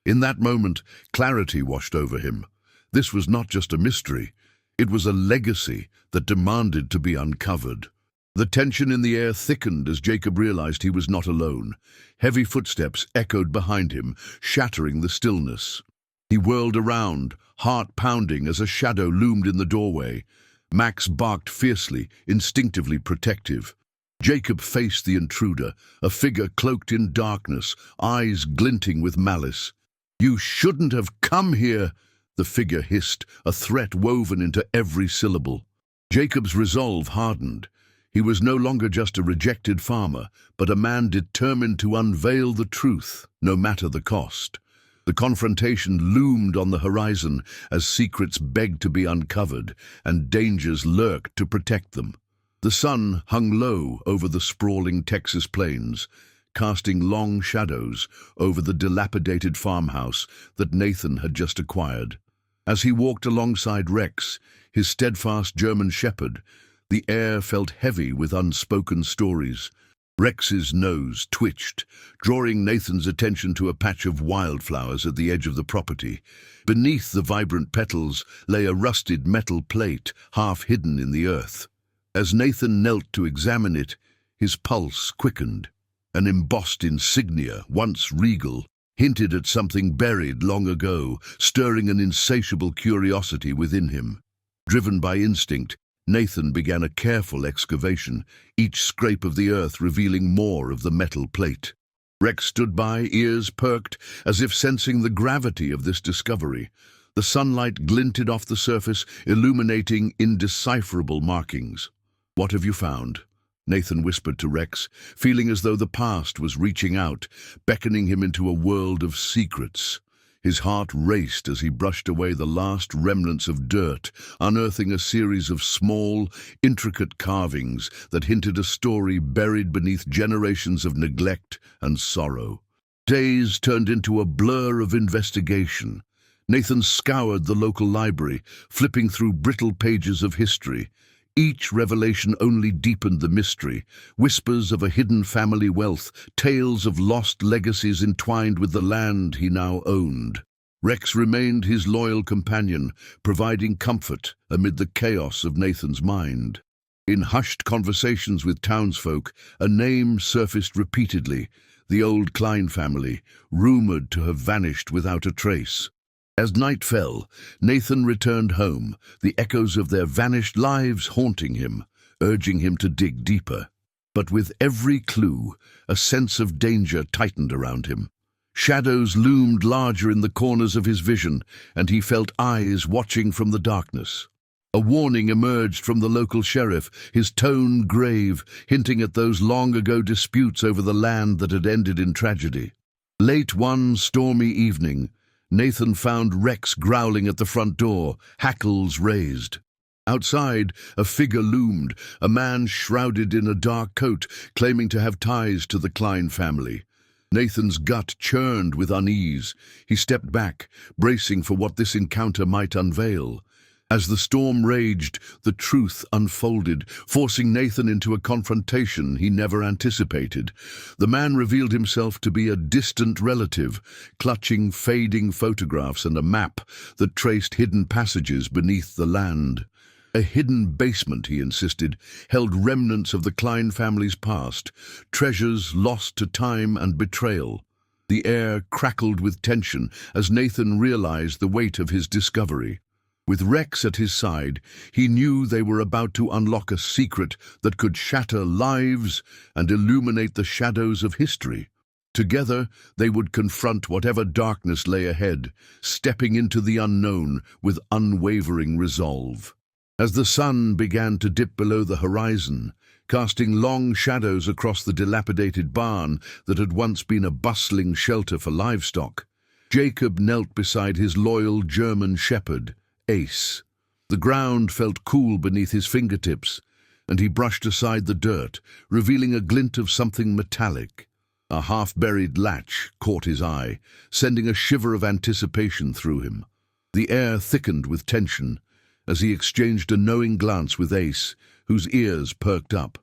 In that moment, clarity washed over him. This was not just a mystery. It was a legacy that demanded to be uncovered. The tension in the air thickened as Jacob realized he was not alone. Heavy footsteps echoed behind him, shattering the stillness. He whirled around, heart pounding as a shadow loomed in the doorway. Max barked fiercely, instinctively protective. Jacob faced the intruder, a figure cloaked in darkness, eyes glinting with malice. "You shouldn't have come here," the figure hissed, a threat woven into every syllable. Jacob's resolve hardened. He was no longer just a rejected farmer, but a man determined to unveil the truth, no matter the cost. The confrontation loomed on the horizon as secrets begged to be uncovered and dangers lurked to protect them. The sun hung low over the sprawling Texas plains, casting long shadows over the dilapidated farmhouse that Nathan had just acquired. As he walked alongside Rex, his steadfast German shepherd, the air felt heavy with unspoken stories. Rex's nose twitched, drawing Nathan's attention to a patch of wildflowers at the edge of the property. Beneath the vibrant petals lay a rusted metal plate, half hidden in the earth. As Nathan knelt to examine it, his pulse quickened. An embossed insignia, once regal, hinted at something buried long ago, stirring an insatiable curiosity within him. Driven by instinct, Nathan began a careful excavation, each scrape of the earth revealing more of the metal plate. Rex stood by, ears perked, as if sensing the gravity of this discovery. The sunlight glinted off the surface, illuminating indecipherable markings. "What have you found?" Nathan whispered to Rex, feeling as though the past was reaching out, beckoning him into a world of secrets. His heart raced as he brushed away the last remnants of dirt, unearthing a series of small, intricate carvings that hinted a story buried beneath generations of neglect and sorrow. Days turned into a blur of investigation. Nathan scoured the local library, flipping through brittle pages of history. Each revelation only deepened the mystery, whispers of a hidden family wealth, tales of lost legacies entwined with the land he now owned. Rex remained his loyal companion, providing comfort amid the chaos of Nathan's mind. In hushed conversations with townsfolk, a name surfaced repeatedly, the old Klein family, rumored to have vanished without a trace. As night fell, Nathan returned home, the echoes of their vanished lives haunting him, urging him to dig deeper. But with every clue, a sense of danger tightened around him. Shadows loomed larger in the corners of his vision, and he felt eyes watching from the darkness. A warning emerged from the local sheriff, his tone grave, hinting at those long-ago disputes over the land that had ended in tragedy. Late one stormy evening, Nathan found Rex growling at the front door, hackles raised. Outside, a figure loomed, a man shrouded in a dark coat, claiming to have ties to the Klein family. Nathan's gut churned with unease. He stepped back, bracing for what this encounter might unveil. As the storm raged, the truth unfolded, forcing Nathan into a confrontation he never anticipated. The man revealed himself to be a distant relative, clutching fading photographs and a map that traced hidden passages beneath the land. A hidden basement, he insisted, held remnants of the Klein family's past, treasures lost to time and betrayal. The air crackled with tension as Nathan realized the weight of his discovery. With Rex at his side, he knew they were about to unlock a secret that could shatter lives and illuminate the shadows of history. Together, they would confront whatever darkness lay ahead, stepping into the unknown with unwavering resolve. As the sun began to dip below the horizon, casting long shadows across the dilapidated barn that had once been a bustling shelter for livestock, Jacob knelt beside his loyal German shepherd, Ace. The ground felt cool beneath his fingertips, and he brushed aside the dirt, revealing a glint of something metallic. A half-buried latch caught his eye, sending a shiver of anticipation through him. The air thickened with tension as he exchanged a knowing glance with Ace, whose ears perked up.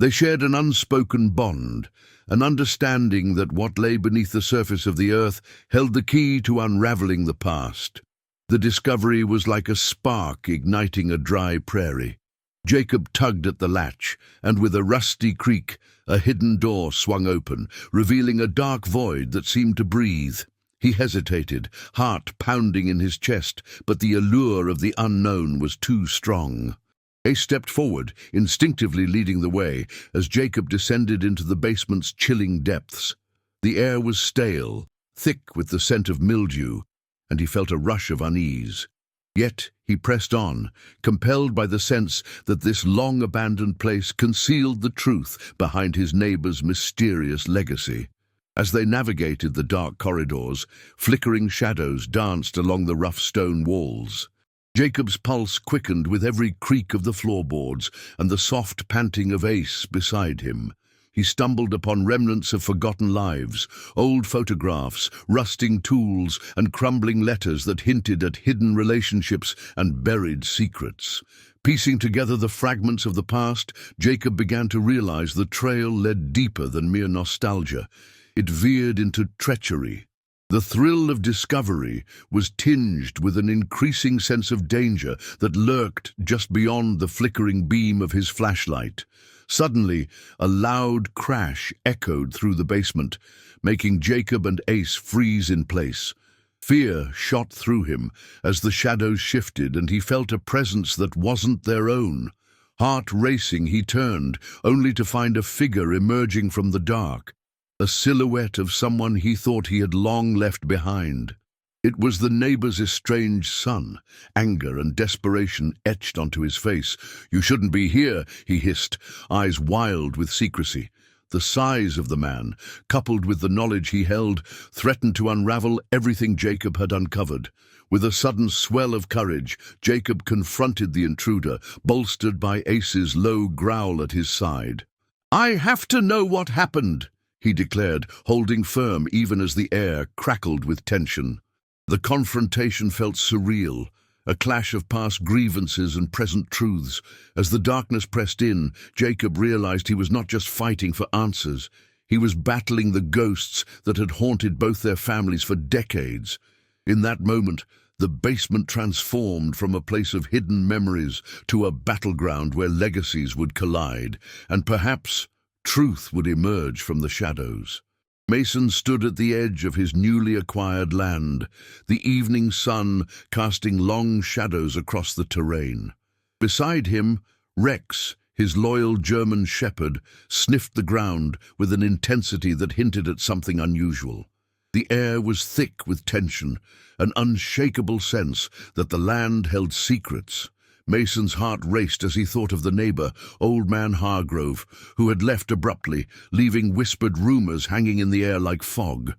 They shared an unspoken bond, an understanding that what lay beneath the surface of the earth held the key to unraveling the past. The discovery was like a spark igniting a dry prairie. Jacob tugged at the latch, and with a rusty creak, a hidden door swung open, revealing a dark void that seemed to breathe. He hesitated, heart pounding in his chest, but the allure of the unknown was too strong. Ace stepped forward, instinctively leading the way, as Jacob descended into the basement's chilling depths. The air was stale, thick with the scent of mildew, and he felt a rush of unease. Yet he pressed on, compelled by the sense that this long-abandoned place concealed the truth behind his neighbor's mysterious legacy. As they navigated the dark corridors, flickering shadows danced along the rough stone walls. Jacob's pulse quickened with every creak of the floorboards and the soft panting of Ace beside him. He stumbled upon remnants of forgotten lives, old photographs, rusting tools, and crumbling letters that hinted at hidden relationships and buried secrets. Piecing together the fragments of the past, Jacob began to realize the trail led deeper than mere nostalgia. It veered into treachery. The thrill of discovery was tinged with an increasing sense of danger that lurked just beyond the flickering beam of his flashlight. Suddenly, a loud crash echoed through the basement, making Jacob and Ace freeze in place. Fear shot through him as the shadows shifted and he felt a presence that wasn't their own. Heart racing, he turned, only to find a figure emerging from the dark, a silhouette of someone he thought he had long left behind. It was the neighbor's estranged son, anger and desperation etched onto his face. "You shouldn't be here," he hissed, eyes wild with secrecy. The size of the man, coupled with the knowledge he held, threatened to unravel everything Jacob had uncovered. With a sudden swell of courage, Jacob confronted the intruder, bolstered by Ace's low growl at his side. "I have to know what happened," he declared, holding firm even as the air crackled with tension. The confrontation felt surreal, a clash of past grievances and present truths. As the darkness pressed in, Jacob realized he was not just fighting for answers. He was battling the ghosts that had haunted both their families for decades. In that moment, the basement transformed from a place of hidden memories to a battleground where legacies would collide, and perhaps truth would emerge from the shadows. Mason stood at the edge of his newly acquired land, the evening sun casting long shadows across the terrain. Beside him, Rex, his loyal German shepherd, sniffed the ground with an intensity that hinted at something unusual. The air was thick with tension, an unshakable sense that the land held secrets. Mason's heart raced as he thought of the neighbor, Old Man Hargrove, who had left abruptly, leaving whispered rumors hanging in the air like fog.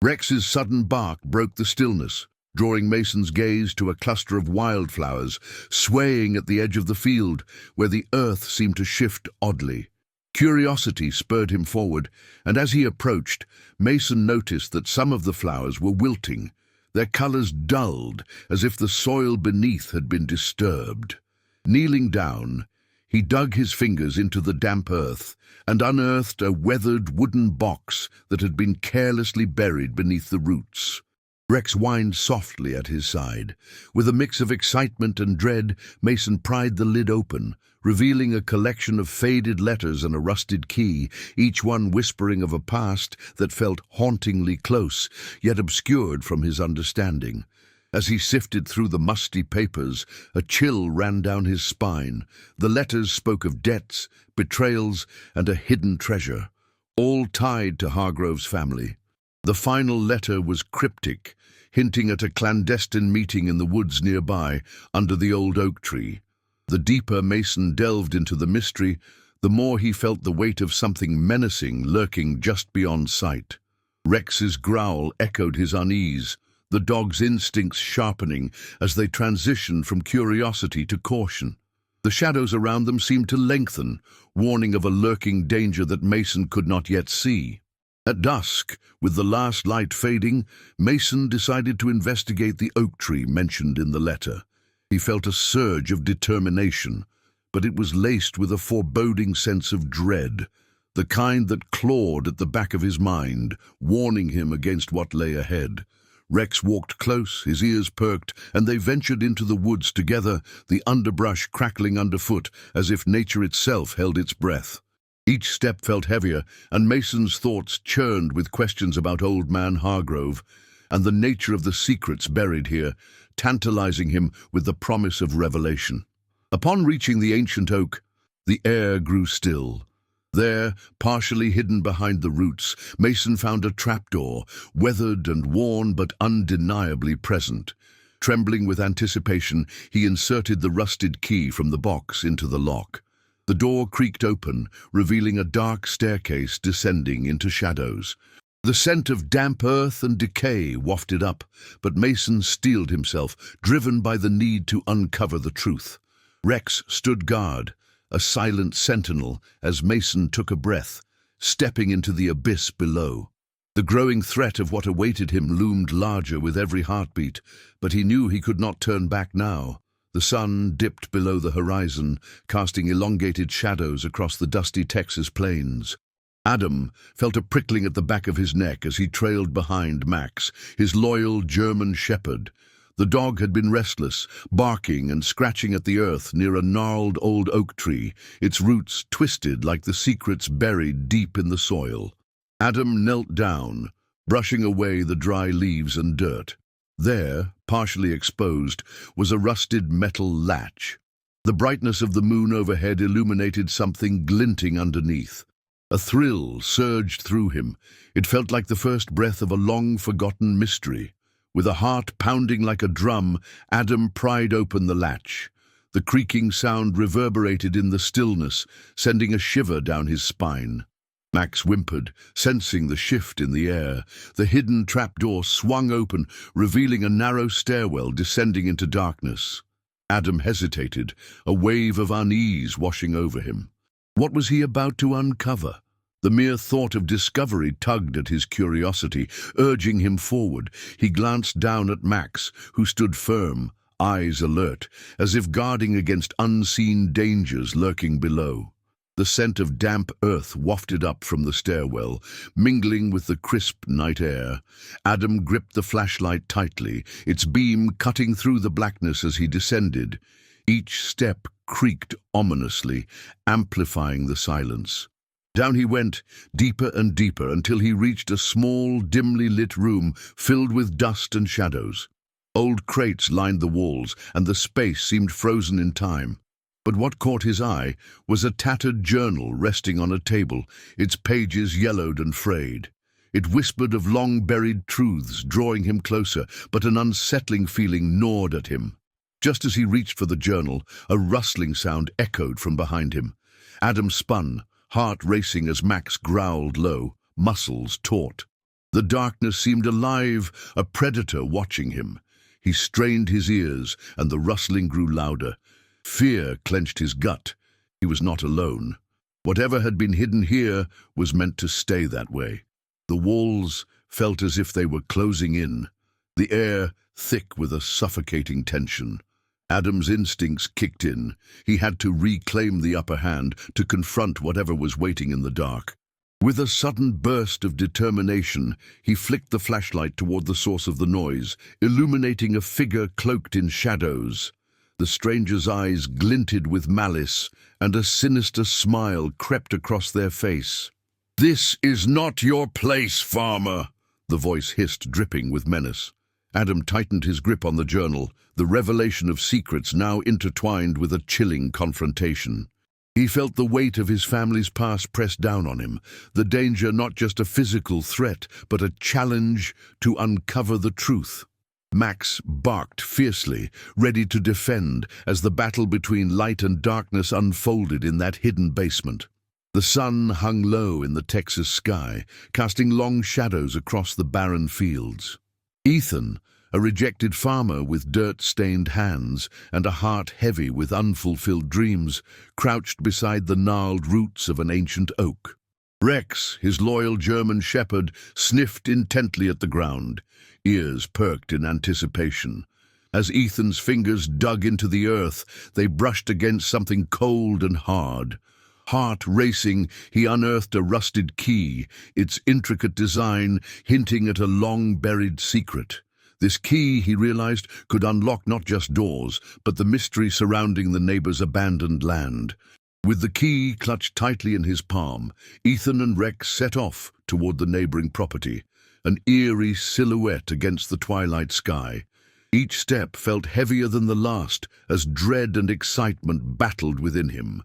Rex's sudden bark broke the stillness, drawing Mason's gaze to a cluster of wildflowers swaying at the edge of the field, where the earth seemed to shift oddly. Curiosity spurred him forward, and as he approached, Mason noticed that some of the flowers were wilting, their colors dulled as if the soil beneath had been disturbed. Kneeling down, he dug his fingers into the damp earth and unearthed a weathered wooden box that had been carelessly buried beneath the roots. Rex whined softly at his side. With a mix of excitement and dread, Mason pried the lid open, revealing a collection of faded letters and a rusted key, each one whispering of a past that felt hauntingly close, yet obscured from his understanding. As he sifted through the musty papers, a chill ran down his spine. The letters spoke of debts, betrayals, and a hidden treasure, all tied to Hargrove's family. The final letter was cryptic, hinting at a clandestine meeting in the woods nearby, under the old oak tree. The deeper Mason delved into the mystery, the more he felt the weight of something menacing lurking just beyond sight. Rex's growl echoed his unease, the dog's instincts sharpening as they transitioned from curiosity to caution. The shadows around them seemed to lengthen, warning of a lurking danger that Mason could not yet see. At dusk, with the last light fading, Mason decided to investigate the oak tree mentioned in the letter. He felt a surge of determination, but it was laced with a foreboding sense of dread, the kind that clawed at the back of his mind, warning him against what lay ahead. Rex walked close, his ears perked, and they ventured into the woods together, the underbrush crackling underfoot as if nature itself held its breath. Each step felt heavier, and Mason's thoughts churned with questions about Old Man Hargrove and the nature of the secrets buried here, tantalizing him with the promise of revelation. Upon reaching the ancient oak, the air grew still. There, partially hidden behind the roots, Mason found a trapdoor, weathered and worn but undeniably present. Trembling with anticipation, he inserted the rusted key from the box into the lock. The door creaked open, revealing a dark staircase descending into shadows. The scent of damp earth and decay wafted up, but Mason steeled himself, driven by the need to uncover the truth. Rex stood guard, a silent sentinel, as Mason took a breath, stepping into the abyss below. The growing threat of what awaited him loomed larger with every heartbeat, but he knew he could not turn back now. The sun dipped below the horizon, casting elongated shadows across the dusty Texas plains. Adam felt a prickling at the back of his neck as he trailed behind Max, his loyal German shepherd. The dog had been restless, barking and scratching at the earth near a gnarled old oak tree, its roots twisted like the secrets buried deep in the soil. Adam knelt down, brushing away the dry leaves and dirt. There, partially exposed, was a rusted metal latch. The brightness of the moon overhead illuminated something glinting underneath. A thrill surged through him. It felt like the first breath of a long-forgotten mystery. With a heart pounding like a drum, Adam pried open the latch. The creaking sound reverberated in the stillness, sending a shiver down his spine. Max whimpered, sensing the shift in the air. The hidden trapdoor swung open, revealing a narrow stairwell descending into darkness. Adam hesitated, a wave of unease washing over him. What was he about to uncover? The mere thought of discovery tugged at his curiosity, urging him forward. He glanced down at Max, who stood firm, eyes alert, as if guarding against unseen dangers lurking below. The scent of damp earth wafted up from the stairwell, mingling with the crisp night air. Adam gripped the flashlight tightly, its beam cutting through the blackness as he descended. Each step creaked ominously, amplifying the silence. Down he went, deeper and deeper, until he reached a small, dimly lit room filled with dust and shadows. Old crates lined the walls, and the space seemed frozen in time. But what caught his eye was a tattered journal resting on a table, its pages yellowed and frayed. It whispered of long-buried truths, drawing him closer, but an unsettling feeling gnawed at him. Just as he reached for the journal, a rustling sound echoed from behind him. Adam spun, heart racing as Max growled low, muscles taut. The darkness seemed alive, a predator watching him. He strained his ears, and the rustling grew louder. Fear clenched his gut. He was not alone. Whatever had been hidden here was meant to stay that way. The walls felt as if they were closing in. the air thick with a suffocating tension. Adam's instincts kicked in. He had to reclaim the upper hand to confront whatever was waiting in the dark. With a sudden burst of determination, he flicked the flashlight toward the source of the noise, illuminating a figure cloaked in shadows. The stranger's eyes glinted with malice, and a sinister smile crept across their face. "This is not your place, farmer," the voice hissed, dripping with menace. Adam tightened his grip on the journal, the revelation of secrets now intertwined with a chilling confrontation. He felt the weight of his family's past press down on him, the danger not just a physical threat, but a challenge to uncover the truth. Max barked fiercely, ready to defend as the battle between light and darkness unfolded in that hidden basement. The sun hung low in the Texas sky, casting long shadows across the barren fields. Ethan, a rejected farmer with dirt-stained hands and a heart heavy with unfulfilled dreams, crouched beside the gnarled roots of an ancient oak. Rex, his loyal German shepherd, sniffed intently at the ground, ears perked in anticipation. As Ethan's fingers dug into the earth, they brushed against something cold and hard. Heart racing, he unearthed a rusted key, its intricate design hinting at a long-buried secret. This key, he realized, could unlock not just doors, but the mystery surrounding the neighbor's abandoned land. With the key clutched tightly in his palm, Ethan and Rex set off toward the neighboring property, an eerie silhouette against the twilight sky. Each step felt heavier than the last as dread and excitement battled within him.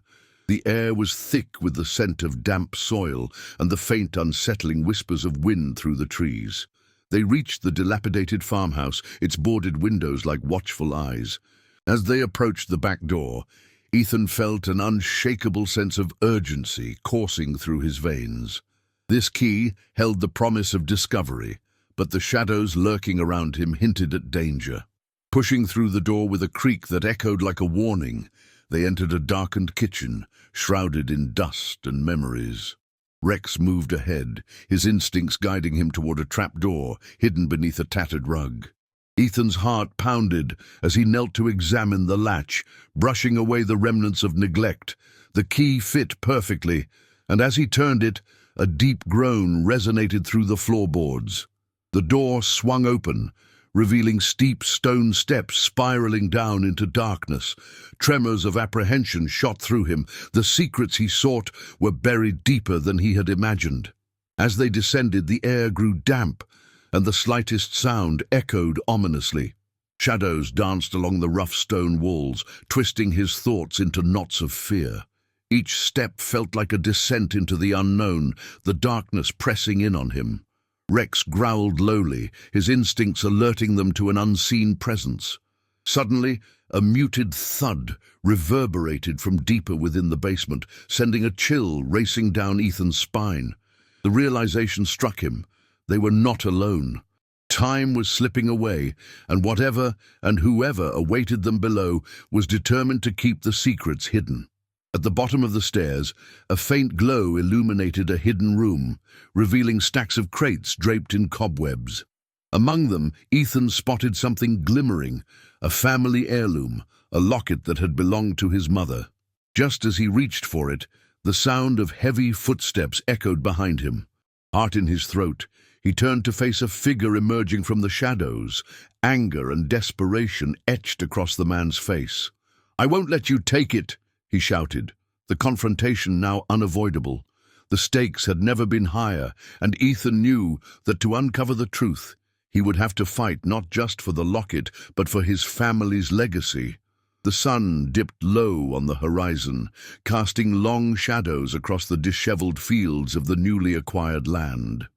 The air was thick with the scent of damp soil and the faint, unsettling whispers of wind through the trees. They reached the dilapidated farmhouse, its boarded windows like watchful eyes. As they approached the back door, Ethan felt an unshakable sense of urgency coursing through his veins. This key held the promise of discovery, but the shadows lurking around him hinted at danger. Pushing through the door with a creak that echoed like a warning, they entered a darkened kitchen, shrouded in dust and memories. Rex moved ahead, his instincts guiding him toward a trapdoor hidden beneath a tattered rug. Ethan's heart pounded as he knelt to examine the latch, brushing away the remnants of neglect. The key fit perfectly, and as he turned it, a deep groan resonated through the floorboards. The door swung open, revealing steep stone steps spiraling down into darkness. Tremors of apprehension shot through him. The secrets he sought were buried deeper than he had imagined. As they descended, the air grew damp, and the slightest sound echoed ominously. Shadows danced along the rough stone walls, twisting his thoughts into knots of fear. Each step felt like a descent into the unknown, the darkness pressing in on him. Rex growled lowly, his instincts alerting them to an unseen presence. Suddenly, a muted thud reverberated from deeper within the basement, sending a chill racing down Ethan's spine. The realization struck him. They were not alone. Time was slipping away, and whatever and whoever awaited them below was determined to keep the secrets hidden. At the bottom of the stairs, a faint glow illuminated a hidden room, revealing stacks of crates draped in cobwebs. Among them, Ethan spotted something glimmering, a family heirloom, a locket that had belonged to his mother. Just as he reached for it, the sound of heavy footsteps echoed behind him. Heart in his throat, he turned to face a figure emerging from the shadows, anger and desperation etched across the man's face. "I won't let you take it," he shouted, the confrontation now unavoidable. The stakes had never been higher, and Ethan knew that to uncover the truth, he would have to fight not just for the locket, but for his family's legacy. The sun dipped low on the horizon, casting long shadows across the disheveled fields of the newly acquired land.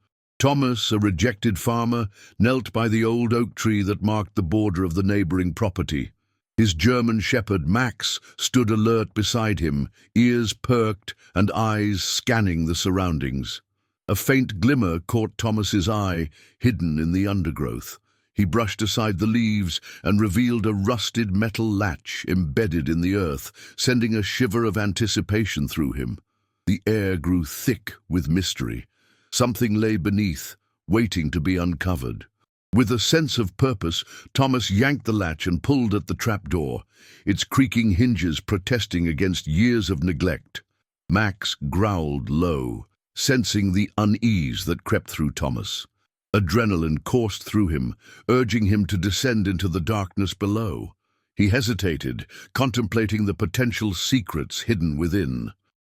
Thomas, a rejected farmer, knelt by the old oak tree that marked the border of the neighboring property. His German shepherd, Max, stood alert beside him, ears perked and eyes scanning the surroundings. A faint glimmer caught Thomas's eye, hidden in the undergrowth. He brushed aside the leaves and revealed a rusted metal latch embedded in the earth, sending a shiver of anticipation through him. The air grew thick with mystery. Something lay beneath, waiting to be uncovered. With a sense of purpose, Thomas yanked the latch and pulled at the trapdoor, its creaking hinges protesting against years of neglect. Max growled low, sensing the unease that crept through Thomas. Adrenaline coursed through him, urging him to descend into the darkness below. He hesitated, contemplating the potential secrets hidden within.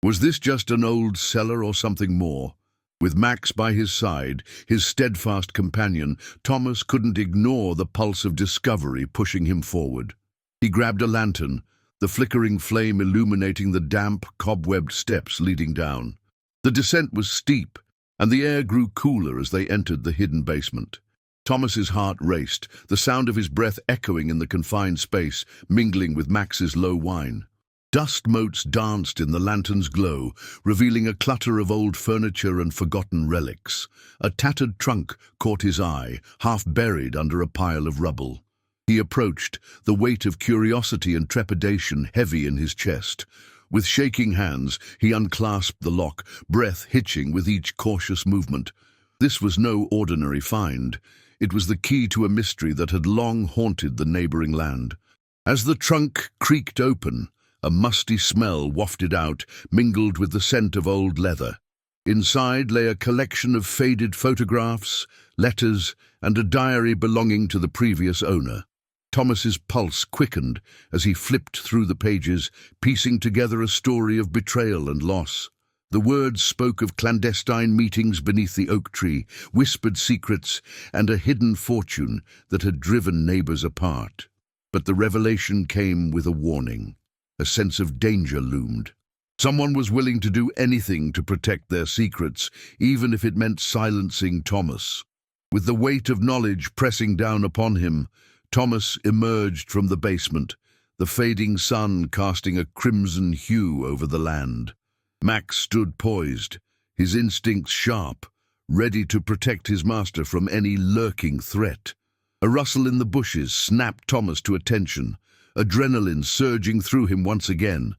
Was this just an old cellar or something more? With Max by his side, his steadfast companion, Thomas couldn't ignore the pulse of discovery pushing him forward. He grabbed a lantern, the flickering flame illuminating the damp, cobwebbed steps leading down. The descent was steep, and the air grew cooler as they entered the hidden basement. Thomas's heart raced, the sound of his breath echoing in the confined space, mingling with Max's low whine. Dust motes danced in the lantern's glow, revealing a clutter of old furniture and forgotten relics. A tattered trunk caught his eye, half buried under a pile of rubble. He approached, the weight of curiosity and trepidation heavy in his chest. With shaking hands, he unclasped the lock, breath hitching with each cautious movement. This was no ordinary find. It was the key to a mystery that had long haunted the neighboring land. As the trunk creaked open, a musty smell wafted out, mingled with the scent of old leather. Inside lay a collection of faded photographs, letters, and a diary belonging to the previous owner. Thomas's pulse quickened as he flipped through the pages, piecing together a story of betrayal and loss. The words spoke of clandestine meetings beneath the oak tree, whispered secrets, and a hidden fortune that had driven neighbors apart. But the revelation came with a warning. A sense of danger loomed. Someone was willing to do anything to protect their secrets, even if it meant silencing Thomas. With the weight of knowledge pressing down upon him, Thomas emerged from the basement, the fading sun casting a crimson hue over the land. Max stood poised, his instincts sharp, ready to protect his master from any lurking threat. A rustle in the bushes snapped Thomas to attention, adrenaline surging through him once again.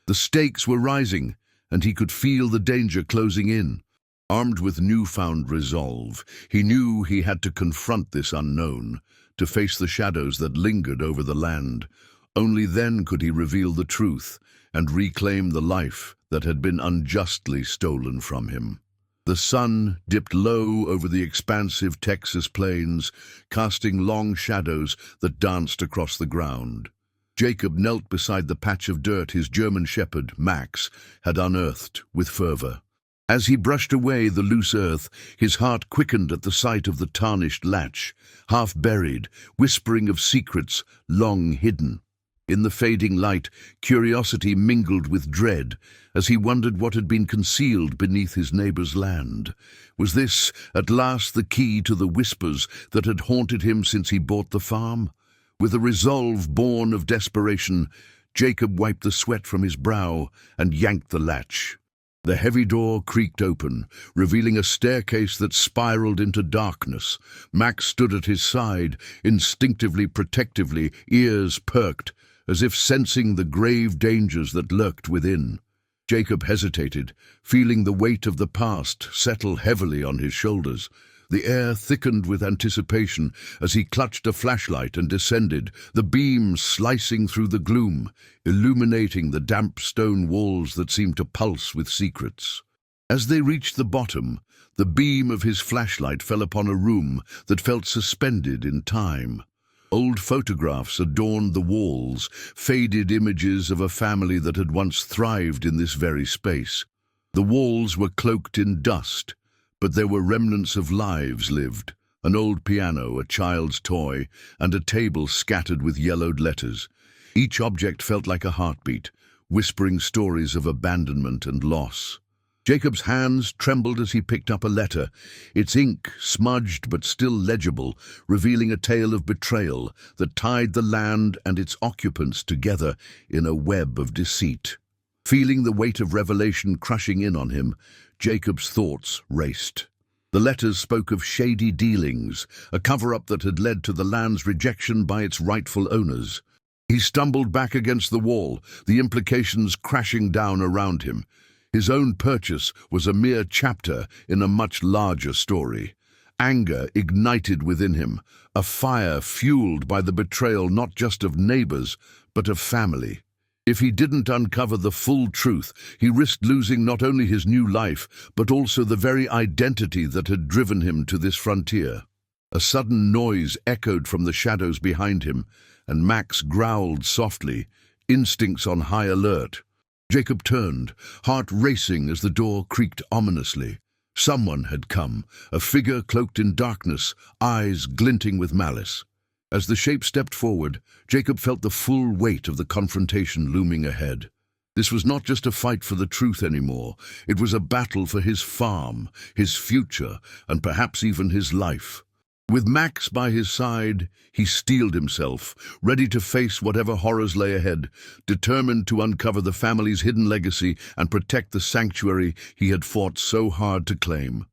The stakes were rising, and he could feel the danger closing in. Armed with newfound resolve, he knew he had to confront this unknown, to face the shadows that lingered over the land. Only then could he reveal the truth and reclaim the life that had been unjustly stolen from him. The sun dipped low over the expansive Texas plains, casting long shadows that danced across the ground. Jacob knelt beside the patch of dirt his German shepherd, Max, had unearthed with fervor. As he brushed away the loose earth, his heart quickened at the sight of the tarnished latch, half buried, whispering of secrets long hidden. In the fading light, curiosity mingled with dread as he wondered what had been concealed beneath his neighbor's land. Was this, at last, the key to the whispers that had haunted him since he bought the farm? With a resolve born of desperation, Jacob wiped the sweat from his brow and yanked the latch. The heavy door creaked open, revealing a staircase that spiraled into darkness. Max stood at his side, instinctively protectively, ears perked, as if sensing the grave dangers that lurked within. Jacob hesitated, feeling the weight of the past settle heavily on his shoulders. The air thickened with anticipation as he clutched a flashlight and descended, the beam slicing through the gloom, illuminating the damp stone walls that seemed to pulse with secrets. As they reached the bottom, the beam of his flashlight fell upon a room that felt suspended in time. Old photographs adorned the walls, faded images of a family that had once thrived in this very space. The walls were cloaked in dust, but there were remnants of lives lived, an old piano, a child's toy, and a table scattered with yellowed letters. Each object felt like a heartbeat, whispering stories of abandonment and loss. Jacob's hands trembled as he picked up a letter, its ink smudged but still legible, revealing a tale of betrayal that tied the land and its occupants together in a web of deceit. Feeling the weight of revelation crushing in on him, Jacob's thoughts raced. The letters spoke of shady dealings, a cover-up that had led to the land's rejection by its rightful owners. He stumbled back against the wall, the implications crashing down around him. His own purchase was a mere chapter in a much larger story. Anger ignited within him, a fire fueled by the betrayal not just of neighbors, but of family. If he didn't uncover the full truth, he risked losing not only his new life, but also the very identity that had driven him to this frontier. A sudden noise echoed from the shadows behind him, and Max growled softly, instincts on high alert. Jacob turned, heart racing as the door creaked ominously. Someone had come, a figure cloaked in darkness, eyes glinting with malice. As the shape stepped forward, Jacob felt the full weight of the confrontation looming ahead. This was not just a fight for the truth anymore. It was a battle for his farm, his future, and perhaps even his life. With Max by his side, he steeled himself, ready to face whatever horrors lay ahead, determined to uncover the family's hidden legacy and protect the sanctuary he had fought so hard to claim.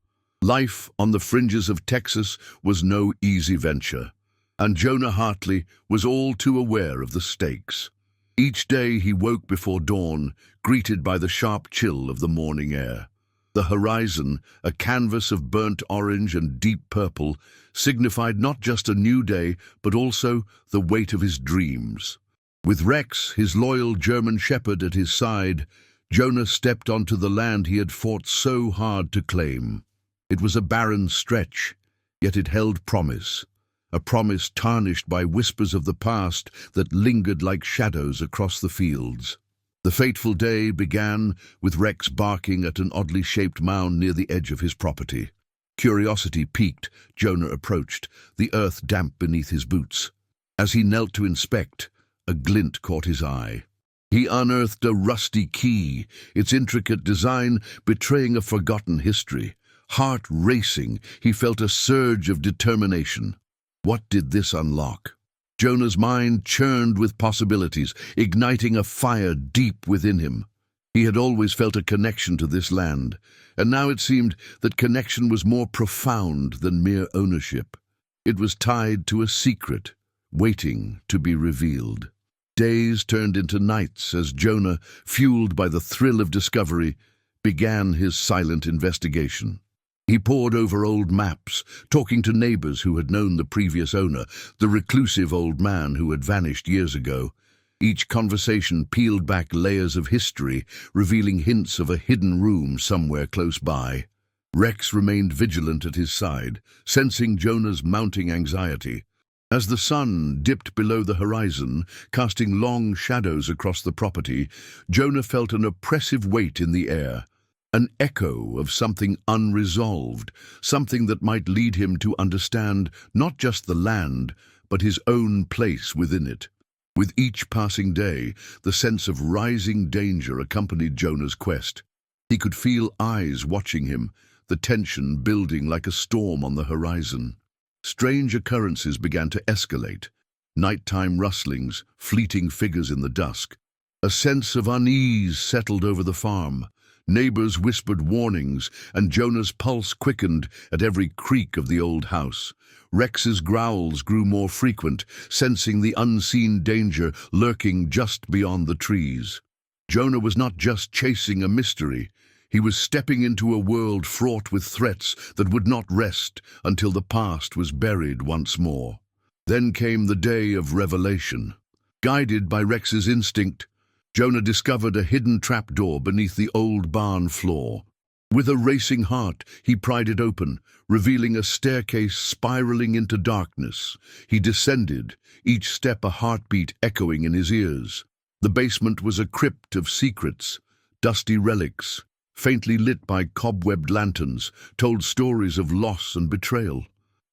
Life on the fringes of Texas was no easy venture, and Jonah Hartley was all too aware of the stakes. Each day he woke before dawn, greeted by the sharp chill of the morning air. The horizon, a canvas of burnt orange and deep purple, signified not just a new day, but also the weight of his dreams. With Rex, his loyal German shepherd, at his side, Jonah stepped onto the land he had fought so hard to claim. It was a barren stretch, yet it held promise, a promise tarnished by whispers of the past that lingered like shadows across the fields. The fateful day began with Rex barking at an oddly shaped mound near the edge of his property. Curiosity piqued, Jonah approached, the earth damp beneath his boots. As he knelt to inspect, a glint caught his eye. He unearthed a rusty key, its intricate design betraying a forgotten history. Heart racing, he felt a surge of determination. What did this unlock? Jonah's mind churned with possibilities, igniting a fire deep within him. He had always felt a connection to this land, and now it seemed that connection was more profound than mere ownership. It was tied to a secret, waiting to be revealed. Days turned into nights as Jonah, fueled by the thrill of discovery, began his silent investigation. He pored over old maps, talking to neighbors who had known the previous owner, the reclusive old man who had vanished years ago. Each conversation peeled back layers of history, revealing hints of a hidden room somewhere close by. Rex remained vigilant at his side, sensing Jonah's mounting anxiety. As the sun dipped below the horizon, casting long shadows across the property, Jonah felt an oppressive weight in the air. An echo of something unresolved, something that might lead him to understand not just the land, but his own place within it. With each passing day, the sense of rising danger accompanied Jonah's quest. He could feel eyes watching him, the tension building like a storm on the horizon. Strange occurrences began to escalate. Nighttime rustlings, fleeting figures in the dusk. A sense of unease settled over the farm. Neighbors whispered warnings, and Jonah's pulse quickened at every creak of the old house. Rex's growls grew more frequent, sensing the unseen danger lurking just beyond the trees. Jonah was not just chasing a mystery. He was stepping into a world fraught with threats that would not rest until the past was buried once more. Then came the day of revelation. Guided by Rex's instinct, Jonah discovered a hidden trapdoor beneath the old barn floor. With a racing heart, he pried it open, revealing a staircase spiraling into darkness. He descended, each step a heartbeat echoing in his ears. The basement was a crypt of secrets, dusty relics, faintly lit by cobwebbed lanterns, told stories of loss and betrayal.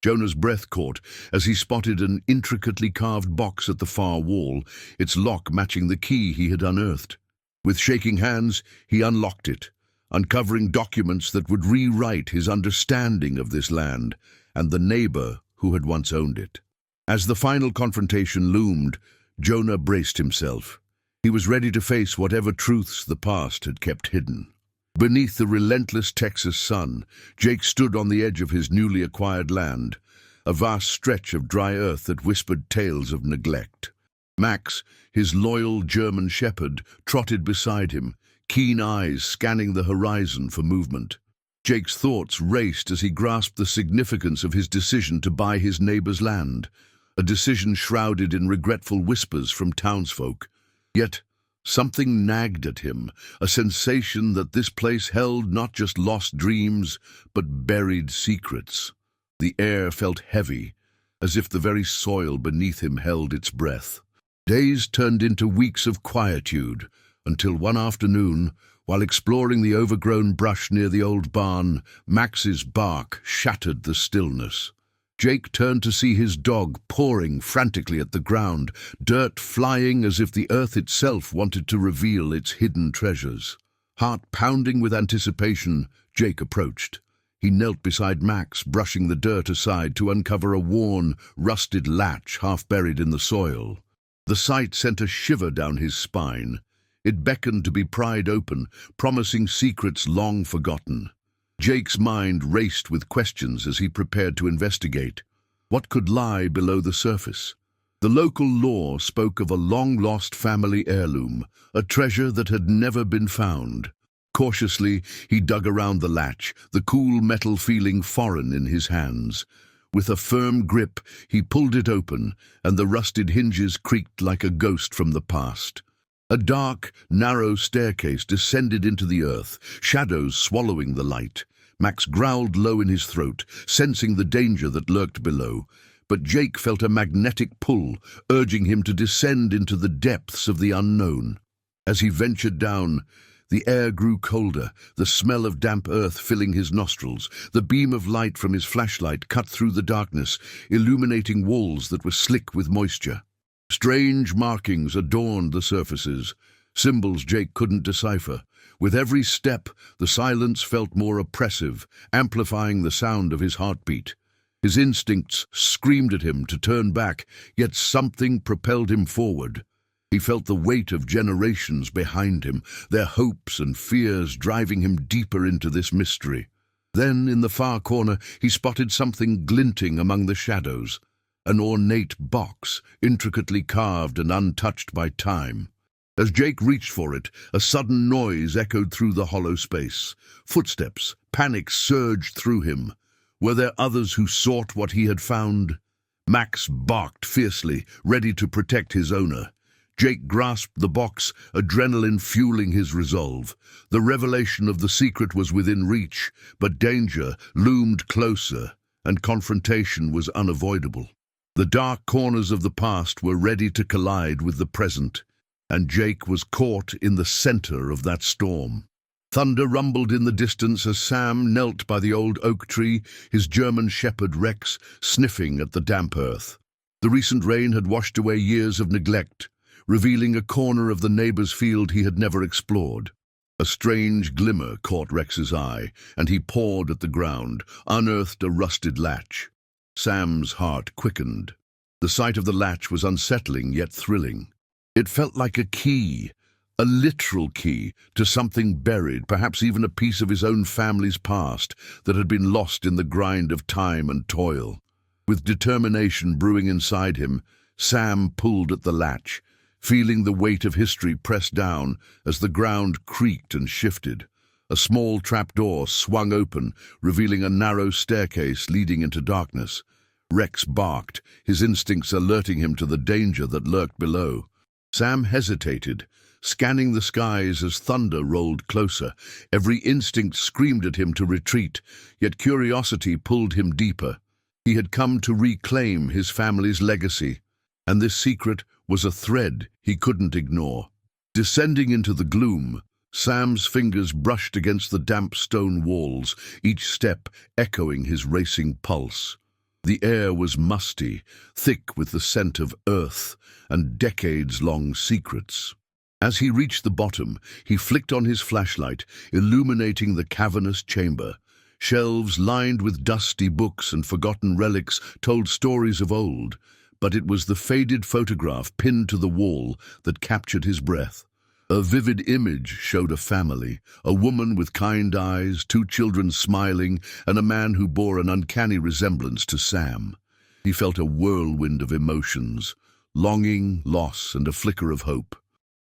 Jonah's breath caught as he spotted an intricately carved box at the far wall, its lock matching the key he had unearthed. With shaking hands, he unlocked it, uncovering documents that would rewrite his understanding of this land and the neighbor who had once owned it. As the final confrontation loomed, Jonah braced himself. He was ready to face whatever truths the past had kept hidden. Beneath the relentless Texas sun, Jake stood on the edge of his newly acquired land, a vast stretch of dry earth that whispered tales of neglect. Max, his loyal German shepherd, trotted beside him, keen eyes scanning the horizon for movement. Jake's thoughts raced as he grasped the significance of his decision to buy his neighbor's land, a decision shrouded in regretful whispers from townsfolk. Yet, something nagged at him, a sensation that this place held not just lost dreams, but buried secrets. The air felt heavy, as if the very soil beneath him held its breath. Days turned into weeks of quietude, until one afternoon, while exploring the overgrown brush near the old barn, Max's bark shattered the stillness. Jake turned to see his dog pawing frantically at the ground, dirt flying as if the earth itself wanted to reveal its hidden treasures. Heart pounding with anticipation, Jake approached. He knelt beside Max, brushing the dirt aside to uncover a worn, rusted latch half buried in the soil. The sight sent a shiver down his spine. It beckoned to be pried open, promising secrets long forgotten. Jake's mind raced with questions as he prepared to investigate. What could lie below the surface? The local lore spoke of a long-lost family heirloom, a treasure that had never been found. Cautiously, he dug around the latch, the cool metal feeling foreign in his hands. With a firm grip, he pulled it open, and the rusted hinges creaked like a ghost from the past. A dark, narrow staircase descended into the earth, shadows swallowing the light. Max growled low in his throat, sensing the danger that lurked below. But Jake felt a magnetic pull, urging him to descend into the depths of the unknown. As he ventured down, the air grew colder, the smell of damp earth filling his nostrils. The beam of light from his flashlight cut through the darkness, illuminating walls that were slick with moisture. Strange markings adorned the surfaces, symbols Jake couldn't decipher. With every step, the silence felt more oppressive, amplifying the sound of his heartbeat. His instincts screamed at him to turn back, yet something propelled him forward. He felt the weight of generations behind him, their hopes and fears driving him deeper into this mystery. Then, in the far corner, he spotted something glinting among the shadows. An ornate box, intricately carved and untouched by time. As Jake reached for it, a sudden noise echoed through the hollow space. Footsteps, panic surged through him. Were there others who sought what he had found? Max barked fiercely, ready to protect his owner. Jake grasped the box, adrenaline fueling his resolve. The revelation of the secret was within reach, but danger loomed closer, and confrontation was unavoidable. The dark corners of the past were ready to collide with the present, and Jake was caught in the center of that storm. Thunder rumbled in the distance as Sam knelt by the old oak tree, his German shepherd Rex sniffing at the damp earth. The recent rain had washed away years of neglect, revealing a corner of the neighbor's field he had never explored. A strange glimmer caught Rex's eye, and he pawed at the ground, unearthed a rusted latch. Sam's heart quickened. The sight of the latch was unsettling yet thrilling. It felt like a key, a literal key, to something buried, perhaps even a piece of his own family's past that had been lost in the grind of time and toil. With determination brewing inside him, Sam pulled at the latch, feeling the weight of history press down as the ground creaked and shifted. A small trapdoor swung open, revealing a narrow staircase leading into darkness. Rex barked, his instincts alerting him to the danger that lurked below. Sam hesitated, scanning the skies as thunder rolled closer. Every instinct screamed at him to retreat, yet curiosity pulled him deeper. He had come to reclaim his family's legacy, and this secret was a thread he couldn't ignore. Descending into the gloom, Sam's fingers brushed against the damp stone walls, each step echoing his racing pulse. The air was musty, thick with the scent of earth and decades-long secrets. As he reached the bottom, he flicked on his flashlight, illuminating the cavernous chamber. Shelves lined with dusty books and forgotten relics told stories of old, but it was the faded photograph pinned to the wall that captured his breath. A vivid image showed a family, a woman with kind eyes, 2 children smiling, and a man who bore an uncanny resemblance to Sam. He felt a whirlwind of emotions, longing, loss, and a flicker of hope.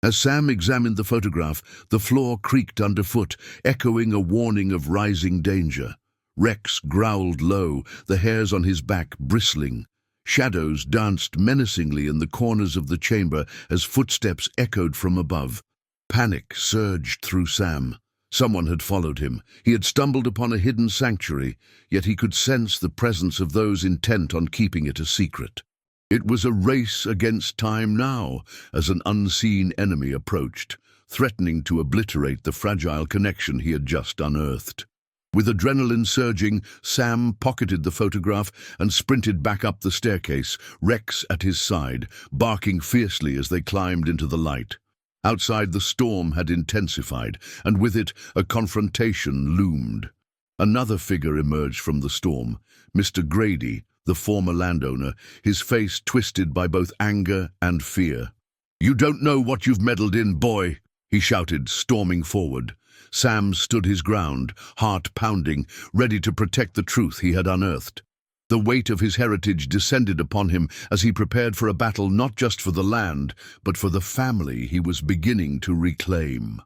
As Sam examined the photograph, the floor creaked underfoot, echoing a warning of rising danger. Rex growled low, the hairs on his back bristling. Shadows danced menacingly in the corners of the chamber as footsteps echoed from above. Panic surged through Sam. Someone had followed him. He had stumbled upon a hidden sanctuary, yet he could sense the presence of those intent on keeping it a secret. It was a race against time now, as an unseen enemy approached, threatening to obliterate the fragile connection he had just unearthed. With adrenaline surging, Sam pocketed the photograph and sprinted back up the staircase, Rex at his side, barking fiercely as they climbed into the light. Outside, the storm had intensified, and with it, a confrontation loomed. Another figure emerged from the storm, Mr. Grady, the former landowner, his face twisted by both anger and fear. "You don't know what you've meddled in, boy," he shouted, storming forward. Sam stood his ground, heart pounding, ready to protect the truth he had unearthed. The weight of his heritage descended upon him as he prepared for a battle not just for the land, but for the family he was beginning to reclaim.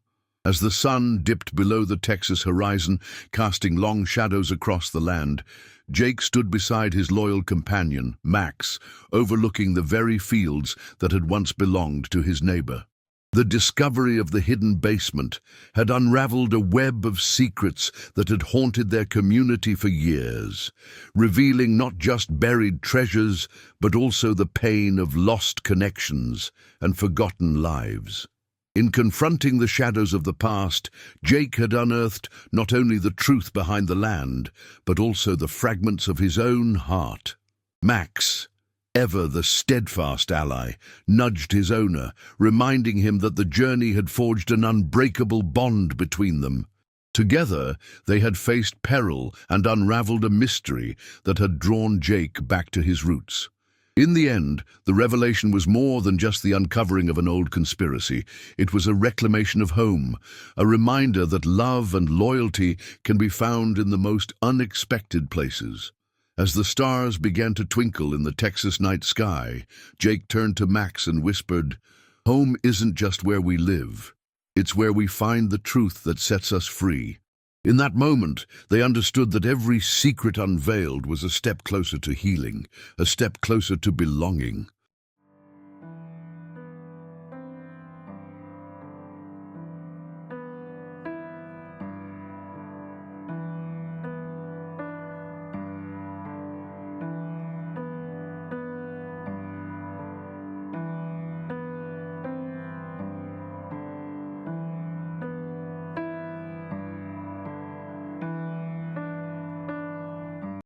As the sun dipped below the Texas horizon, casting long shadows across the land, Jake stood beside his loyal companion, Max, overlooking the very fields that had once belonged to his neighbor. The discovery of the hidden basement had unraveled a web of secrets that had haunted their community for years, revealing not just buried treasures, but also the pain of lost connections and forgotten lives. In confronting the shadows of the past, Jake had unearthed not only the truth behind the land, but also the fragments of his own heart. Max, ever the steadfast ally, nudged his owner, reminding him that the journey had forged an unbreakable bond between them. Together, they had faced peril and unraveled a mystery that had drawn Jake back to his roots. In the end, the revelation was more than just the uncovering of an old conspiracy. It was a reclamation of home, a reminder that love and loyalty can be found in the most unexpected places. As the stars began to twinkle in the Texas night sky, Jake turned to Max and whispered, "Home isn't just where we live. It's where we find the truth that sets us free." In that moment, they understood that every secret unveiled was a step closer to healing, a step closer to belonging.